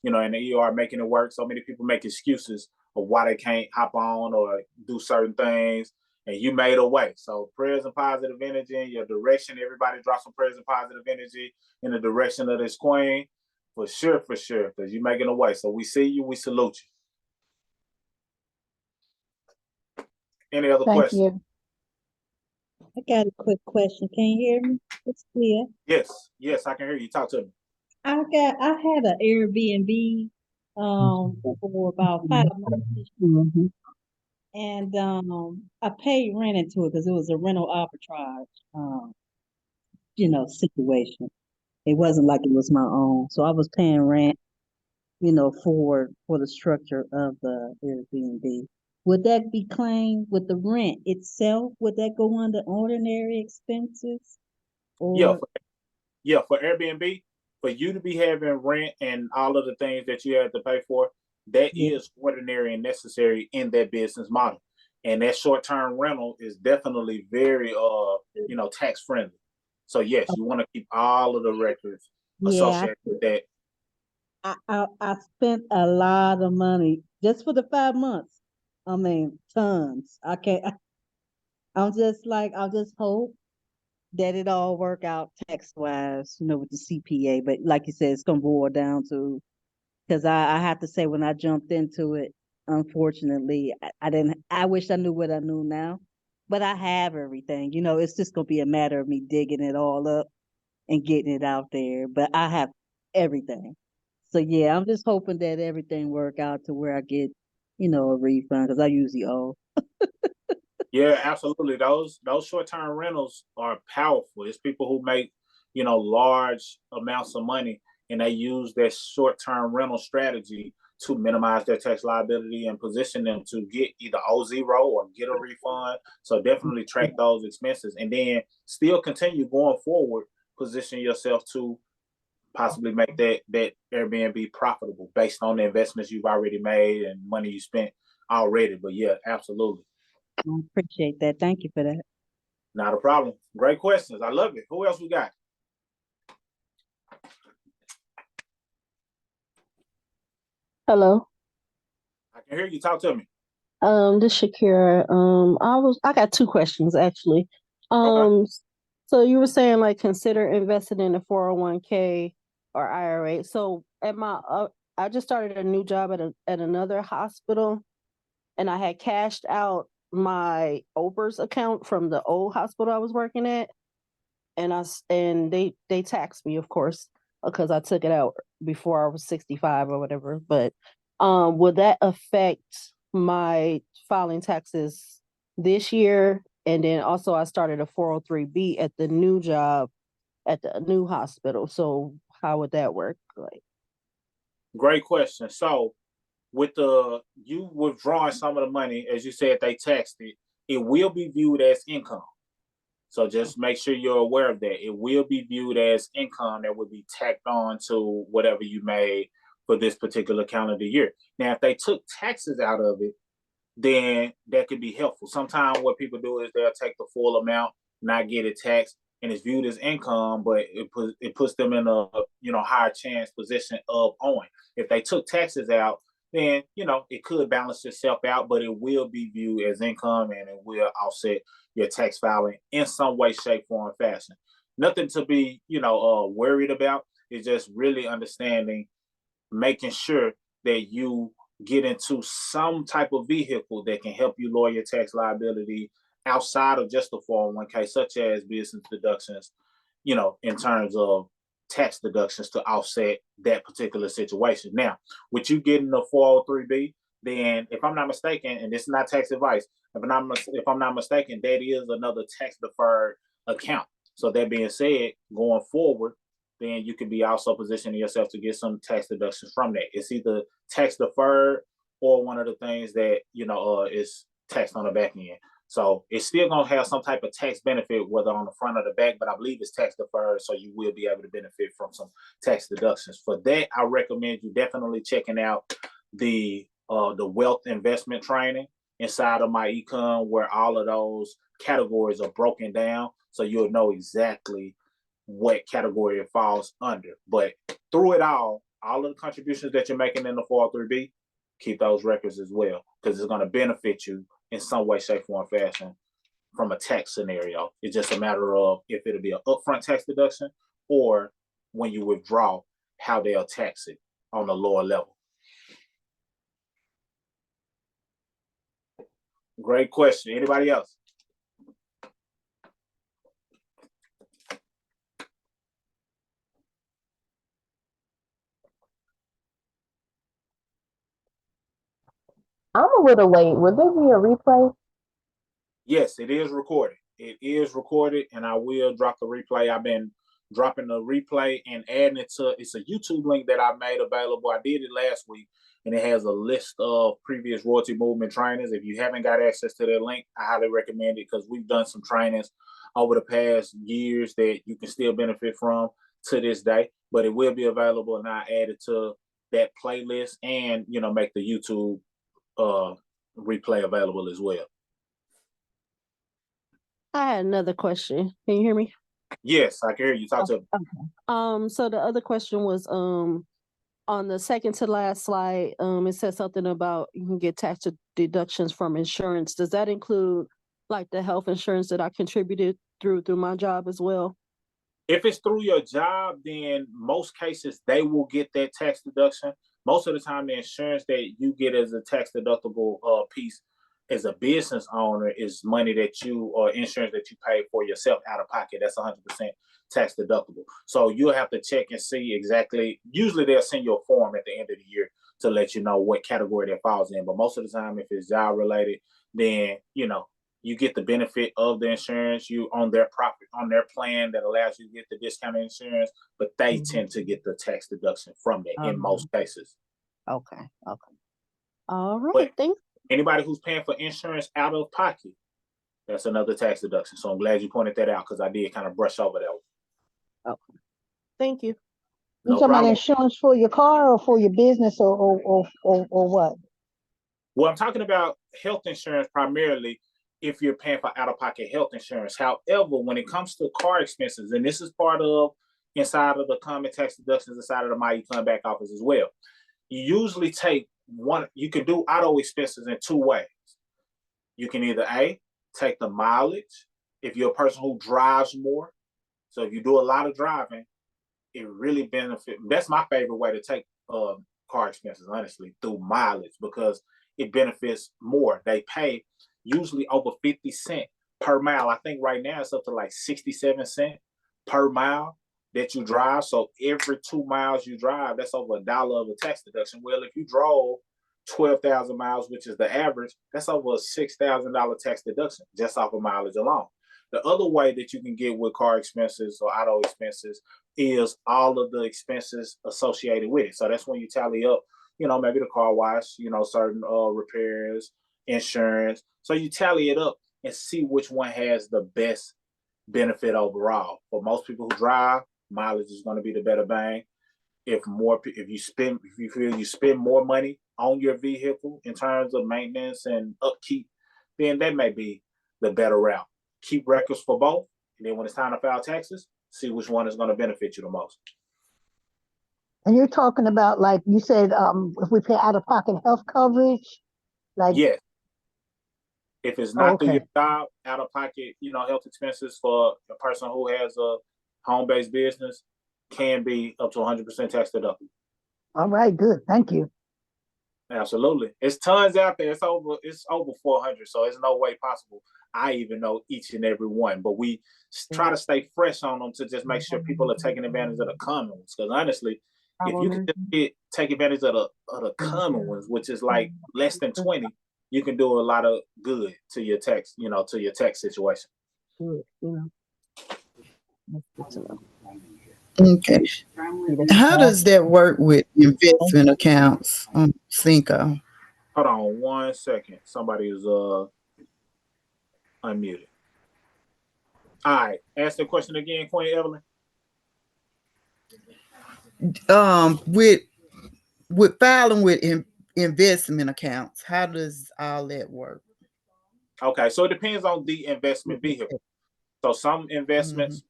know in the ER making it work. So many people make excuses of why they can't hop on or do certain things. And you made a way. So prayers and positive energy in your direction. Everybody drop some prayers and positive energy in the direction of this queen. For sure, because you're making a way. So we see you. We salute you. Any other questions? Thank you. I got a quick question. Can you hear me? It's clear. Yes, I can hear you. Talk to me. I had an Airbnb for about 5 months this year. Mm-hmm. And I paid rent into it because it was a rental arbitrage, situation. It wasn't like it was my own. So I was paying rent, for the structure of the Airbnb. Would that be claimed with the rent itself? Would that go under ordinary expenses? Yeah, Or for Airbnb, for you to be having rent and all of the things that you have to pay for, that yeah, is ordinary and necessary in that business model. And that short-term rental is definitely very tax friendly. So yes, you want to keep all of the records yeah, associated with that. I spent a lot of money just for the 5 months. I mean, tons. I can't. I'm just like, I'll just hope that it all work out tax wise, with the CPA. But like you said, it's gonna boil down to, because I have to say, when I jumped into it, unfortunately, I didn't. I wish I knew what I knew now, but I have everything. It's just gonna be a matter of me digging it all up and getting it out there. But I have everything. So yeah, I'm just hoping that everything work out to where I get, a refund, because I usually owe. Yeah, absolutely. Those short-term rentals are powerful. It's people who make, large amounts of money and they use that short-term rental strategy to minimize their tax liability and position them to get either O0 or get a refund. So definitely track those expenses and then still continue going forward, position yourself to possibly make that Airbnb profitable based on the investments you've already made and money you spent already. But yeah, absolutely. I appreciate that. Thank you for that. Not a problem. Great questions. I love it. Who else we got? Hello. I can hear you. Talk to me. This Shakira. I got two questions actually. Okay. Um, so you were saying like consider investing in a 401k or IRA. So I just started a new job at another hospital, and I had cashed out my OPERS account from the old hospital I was working at, and they taxed me, of course, because I took it out before I was 65 or whatever. But would that affect my filing taxes this year? And then also I started a 403b at the new job at the new hospital. So how would that work? Like, Great question. So with you withdrawing some of the money, as you said, they taxed it. It will be viewed as income. So just make sure you're aware of that. It will be viewed as income that would be tacked on to whatever you made for this particular calendar year. Now, if they took taxes out of it, then that could be helpful. Sometimes what people do is they'll take the full amount, not get it taxed, and it's viewed as income, but it puts them in a higher chance position of owing. If they took taxes out, then it could balance itself out, but it will be viewed as income and it will offset your tax filing in some way, shape, form, fashion. Nothing to be worried about. It's just really understanding, making sure that you get into some type of vehicle that can help you lower your tax liability outside of just the 401k, such as business deductions, in terms of tax deductions to offset that particular situation. Now, with you getting the 403b, then if I'm not mistaken, and this is not tax advice, if I'm not mistaken, that is another tax deferred account. So that being said, going forward, then you could be also positioning yourself to get some tax deductions from that. It's either tax deferred or one of the things that is taxed on the back end. So it's still gonna have some type of tax benefit, whether on the front or the back, but I believe it's tax deferred, so you will be able to benefit from some tax deductions. For that, I recommend you definitely checking out the wealth investment training inside of my econ, where all of those categories are broken down, so you'll know exactly what category it falls under. But through it all of the contributions that you're making in the 403b, keep those records as well, because it's going to benefit you in some way, shape, form, fashion from a tax scenario. It's just a matter of if it'll be an upfront tax deduction or when you withdraw, how they'll tax it on the lower level. Great question. Anybody else? I'm a little late. Will there be a replay? Yes, it is recorded. It is recorded, and I will drop the replay. I've been dropping the replay and adding it to, it's a YouTube link that I made available. I did it last week, and it has a list of previous royalty movement trainings. If you haven't got access to that link, I highly recommend it because we've done some trainings over the past years that you can still benefit from to this day. But it will be available, and I add it to that playlist and, you know, make the YouTube replay available as well. I had another question. Can you hear me? Yes, I can hear you. Talk to me. Okay. So the other question was on the second to last slide, it says something about you can get tax deductions from insurance. Does that include like the health insurance that I contributed through my job as well? If it's through your job, then most cases they will get that tax deduction. Most of the time, the insurance that you get as a tax deductible piece as a business owner is money that you, or insurance that you pay for yourself out of pocket. That's 100% tax deductible. So you'll have to check and see exactly. Usually they'll send you a form at the end of the year to let you know what category that falls in. But most of the time, if it's job related, then, you know, you get the benefit of the insurance. You on their profit, on their plan that allows you to get the discounted insurance, but they tend to get the tax deduction from that in most cases. Okay. All right. But Thanks. anybody who's paying for insurance out of pocket, that's another tax deduction. So I'm glad you pointed that out because I did kind of brush over that one. Okay. Thank you. You talking about insurance for your car or for your business or what? Well, I'm talking about health insurance primarily if you're paying for out-of-pocket health insurance. However, when it comes to car expenses, and this is part of inside of the common tax deductions inside of the My Econ back office as well, you usually take one, you can do auto expenses in two ways. You can either A, take the mileage if you're a person who drives more. So if you do a lot of driving, it really benefits. That's my favorite way to take car expenses, honestly, through mileage, because it benefits more. They pay usually over 50 cents per mile. I think right now it's up to like 67 cents per mile that you drive. So every 2 miles you drive, that's over $1 of a tax deduction. Well, if you drove 12,000 miles, which is the average, that's over a $6,000 tax deduction just off of mileage alone. The other way that you can get with car expenses or auto expenses is all of the expenses associated with it. So that's when you tally up, you know, maybe the car wash, you know, certain repairs, insurance. So you tally it up and see which one has the best benefit overall. For most people who drive, mileage is going to be the better bang. If you feel you spend more money on your vehicle in terms of maintenance and upkeep, then that may be the better route. Keep records for both, and then when it's time to file taxes, see which one is going to benefit you the most. And you're talking about, like you said, if we pay out of pocket health coverage, like yes. If it's not through your job, out of pocket, you know, health expenses for a person who has a home-based business can be up to 100% tax deductible. All right, good. Thank you. Absolutely. It's tons out there. It's over 400, so there's no way possible I even know each and every one. But we try to stay fresh on them to just make sure people are taking advantage of the common ones. Because honestly, if you can just take advantage of the common ones, which is like less than 20, you can do a lot of good to your tax, you know, to your tax situation. Okay. How does that work with investment accounts on Cinco? Hold on 1 second. Somebody is unmuted. All right. Ask the question again, Queen Evelyn. With filing with investment accounts, how does all that work? Okay, so it depends on the investment vehicle. So some investments,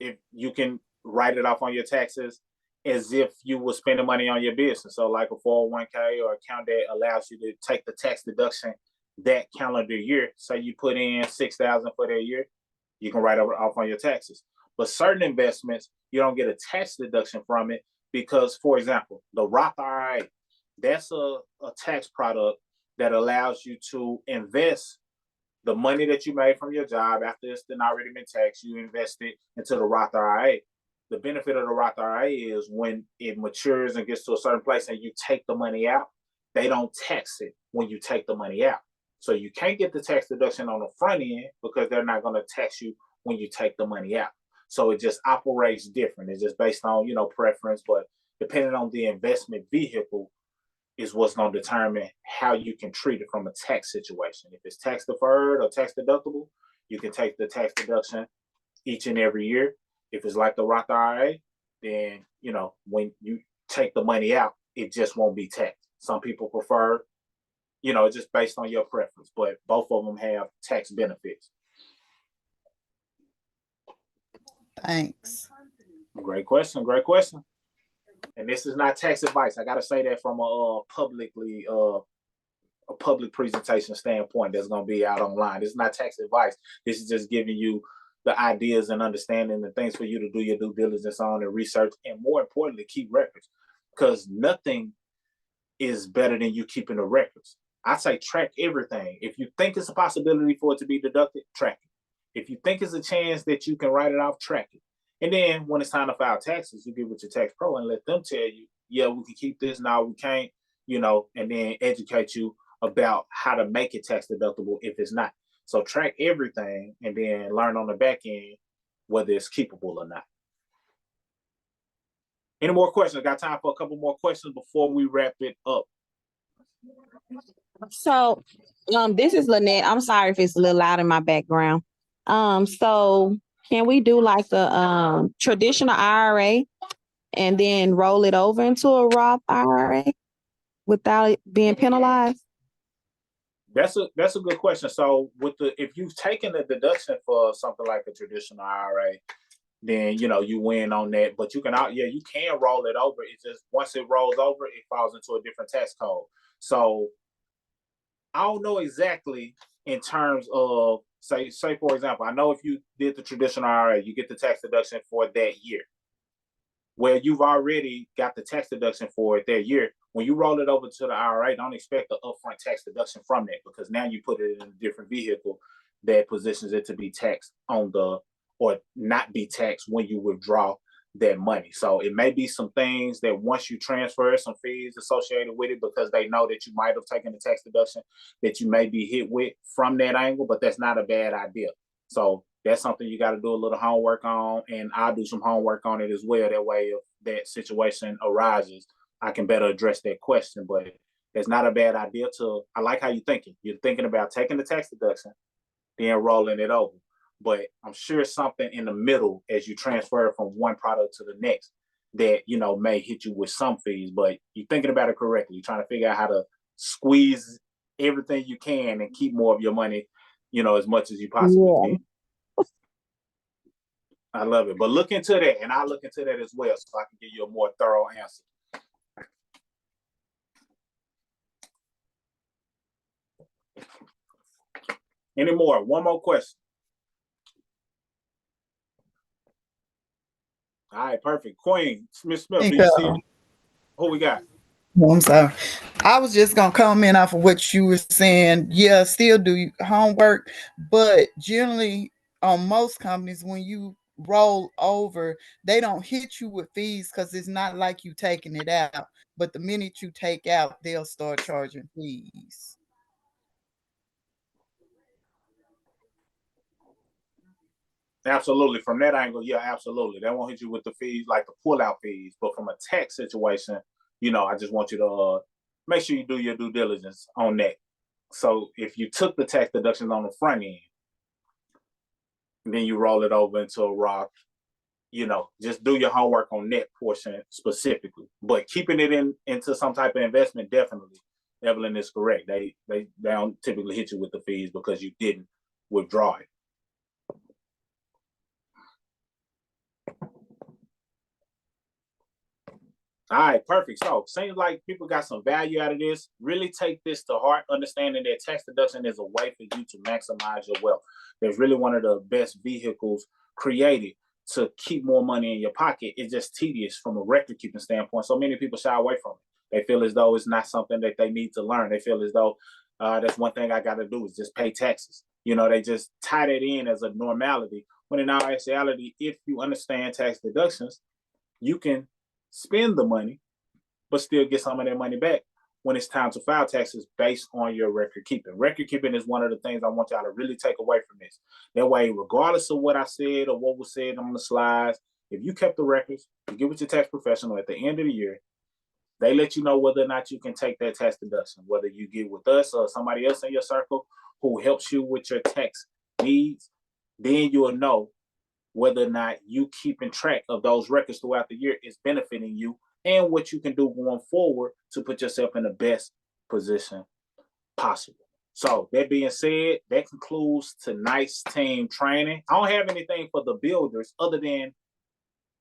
if you can write it off on your taxes as if you were spending money on your business. So like a 401k or account that allows you to take the tax deduction that calendar year. So you put in $6,000 for that year, you can write it off on your taxes. But certain investments, you don't get a tax deduction from it because, for example, the Roth IRA, that's a tax product that allows you to invest the money that you made from your job after it's been already been taxed, you invest it into the Roth IRA. The benefit of the Roth IRA is when it matures and gets to a certain place and you take the money out, they don't tax it when you take the money out. So you can't get the tax deduction on the front end because they're not going to tax you when you take the money out. So it just operates different. It's just based on, preference, but depending on the investment vehicle is what's going to determine how you can treat it from a tax situation. If it's tax deferred or tax deductible, you can take the tax deduction each and every year. If it's like the Roth IRA, then, when you take the money out, it just won't be taxed. Some people prefer, it's just based on your preference, but both of them have tax benefits. Thanks. Great question. Great question. And this is not tax advice. I got to say that from a public presentation standpoint that's going to be out online. This is not tax advice. This is just giving you the ideas and understanding the things for you to do your due diligence on and research, and more importantly, keep records, because nothing is better than you keeping the records. I say track everything. If you think it's a possibility for it to be deducted, track it. If you think it's a chance that you can write it off, track it. And then when it's time to file taxes, you get with your tax pro and let them tell you, yeah, we can keep this, now we can't, and then educate you about how to make it tax deductible if it's not. So track everything and then learn on the back end whether it's keepable or not. Any more questions? I got time for a couple more questions before we wrap it up. So, this is Lynette. I'm sorry if it's a little loud in my background. So can we do like the traditional IRA and then roll it over into a Roth IRA without it being penalized? That's a good question. So if you've taken a deduction for something like a traditional IRA, then you win on that. But you can roll it over. It's just once it rolls over, it falls into a different tax code. So I don't know exactly in terms of say for example, I know if you did the traditional IRA, you get the tax deduction for that year. Well, you've already got the tax deduction for it that year. When you roll it over to the IRA, don't expect the upfront tax deduction from that, because now you put it in a different vehicle that positions it to be taxed or not be taxed when you withdraw that money. So it may be some things that once you transfer, some fees associated with it, because they know that you might have taken the tax deduction that you may be hit with from that angle, but that's not a bad idea. So that's something you got to do a little homework on, and I'll do some homework on it as well. That way, if that situation arises, I can better address that question. But it's not a bad idea I like how you're thinking. You're thinking about taking the tax deduction, then rolling it over. But I'm sure something in the middle as you transfer from one product to the next that, may hit you with some fees, but you're thinking about it correctly. You're trying to figure out how to squeeze everything you can and keep more of your money, as much as you possibly can. I love it. But look into that, and I'll look into that as well so I can give you a more thorough answer. Any more? One more question. All right, perfect. Queen, Miss Smith, do you see who we got? I'm sorry. I was just going to comment off of what you were saying. Yeah, still do homework, but generally on most companies, when you roll over, they don't hit you with fees because it's not like you taking it out. But the minute you take out, they'll start charging fees. Absolutely. From that angle, yeah, absolutely. They won't hit you with the fees, like the pull-out fees. But from a tax situation, I just want you to make sure you do your due diligence on that. So if you took the tax deductions on the front end, then you roll it over into a Roth, just do your homework on that portion specifically. But keeping it into some type of investment, definitely, Evelyn is correct. They don't typically hit you with the fees because you didn't withdraw it. All right, perfect. So seems like people got some value out of this. Really take this to heart, understanding that tax deduction is a way for you to maximize your wealth. It's really one of the best vehicles created to keep more money in your pocket. It's just tedious from a record keeping standpoint. So many people shy away from it. They feel as though it's not something that they need to learn. They feel as though that's one thing I got to do is just pay taxes. They just tie that in as a normality. When in all actuality, if you understand tax deductions, you can spend the money, but still get some of that money back when it's time to file taxes based on your record keeping. Record keeping is one of the things I want y'all to really take away from this. That way, regardless of what I said or what was said on the slides, if you kept the records, you give it to your tax professional at the end of the year, they let you know whether or not you can take that tax deduction, whether you get with us or somebody else in your circle who helps you with your tax needs. Then you'll know whether or not you keeping track of those records throughout the year is benefiting you and what you can do going forward to put yourself in the best position possible. So that being said, that concludes tonight's team training. I don't have anything for the builders other than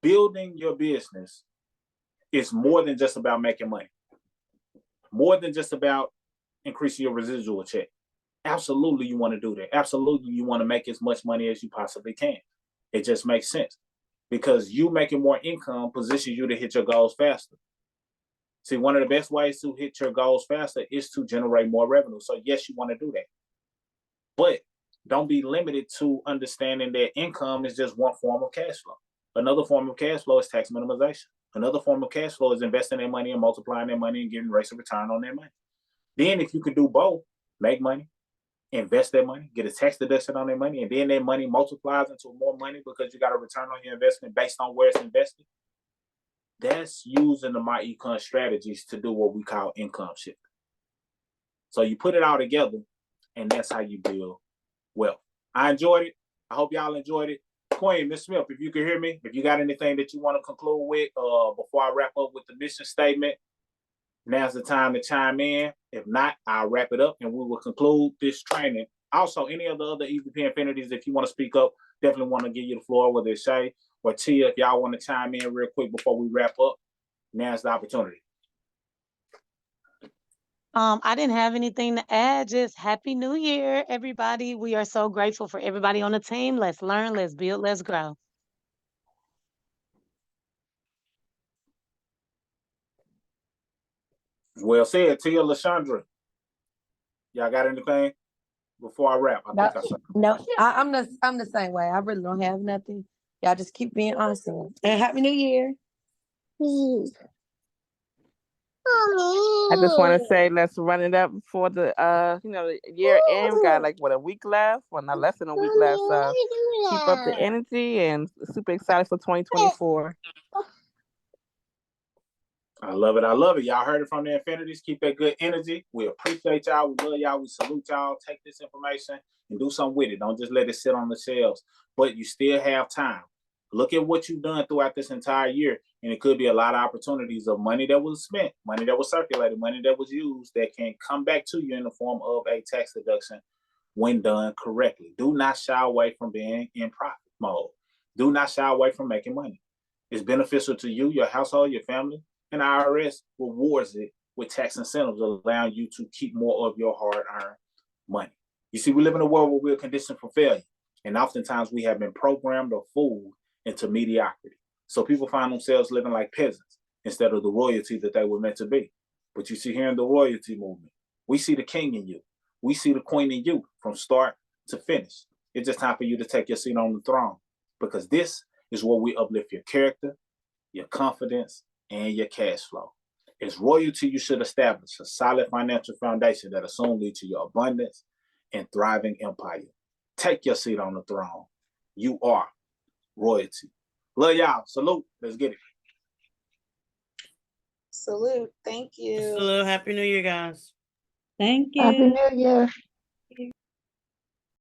building your business is more than just about making money, more than just about increasing your residual check. Absolutely, you want to do that. Absolutely, you want to make as much money as you possibly can. It just makes sense because you making more income positions you to hit your goals faster. See, one of the best ways to hit your goals faster is to generate more revenue. So yes, you want to do that. But don't be limited to understanding that income is just one form of cash flow. Another form of cash flow is tax minimization. Another form of cash flow is investing their money and multiplying their money and getting rates of return on their money. Then if you could do both, make money, invest their money, get a tax deduction on their money, and then their money multiplies into more money because you got a return on your investment based on where it's invested. That's using the MyEcon strategies to do what we call income shifting. So you put it all together, and that's how you build wealth. I enjoyed it. I hope y'all enjoyed it. Queen, Ms. Smith, if you can hear me, if you got anything that you want to conclude with before I wrap up with the mission statement, now's the time to chime in. If not, I'll wrap it up and we will conclude this training. Also, any of the other EVP Infinities, if you want to speak up, definitely want to give you the floor, whether it's Shay or Tia, if y'all want to chime in real quick before we wrap up, now's the opportunity. I didn't have anything to add. Just Happy New Year, everybody. We are so grateful for everybody on the team. Let's learn, let's build, let's grow. Well said, Tia, LaShondra. Y'all got anything before I wrap? I'm the same way. I really don't have nothing. Y'all just keep being awesome. And Happy New Year. I just want to say, let's run it up before the the year end. We got like a week left, well, not less than a week left. So keep up the energy and super excited for 2024. I love it. I love it. Y'all heard it from the Infinities. Keep that good energy. We appreciate y'all. We love y'all. We salute y'all. Take this information and do something with it. Don't just let it sit on the shelves. But you still have time. Look at what you've done throughout this entire year. And it could be a lot of opportunities of money that was spent, money that was circulated, money that was used that can come back to you in the form of a tax deduction when done correctly. Do not shy away from being in profit mode. Do not shy away from making money. It's beneficial to you, your household, your family, and the IRS rewards it with tax incentives, allowing you to keep more of your hard-earned money. You see, we live in a world where we're conditioned for failure. And oftentimes we have been programmed or fooled into mediocrity. So people find themselves living like peasants instead of the royalty that they were meant to be. But you see here in the royalty movement, we see the king in you. We see the queen in you from start to finish. It's just time for you to take your seat on the throne because this is where we uplift your character, your confidence, and your cash flow. As royalty, you should establish a solid financial foundation that will soon lead to your abundance and thriving empire. Take your seat on the throne. You are royalty. Love y'all. Salute. Let's get it. Salute. Thank you. Hello, Happy New Year, guys. Thank you. Happy New Year.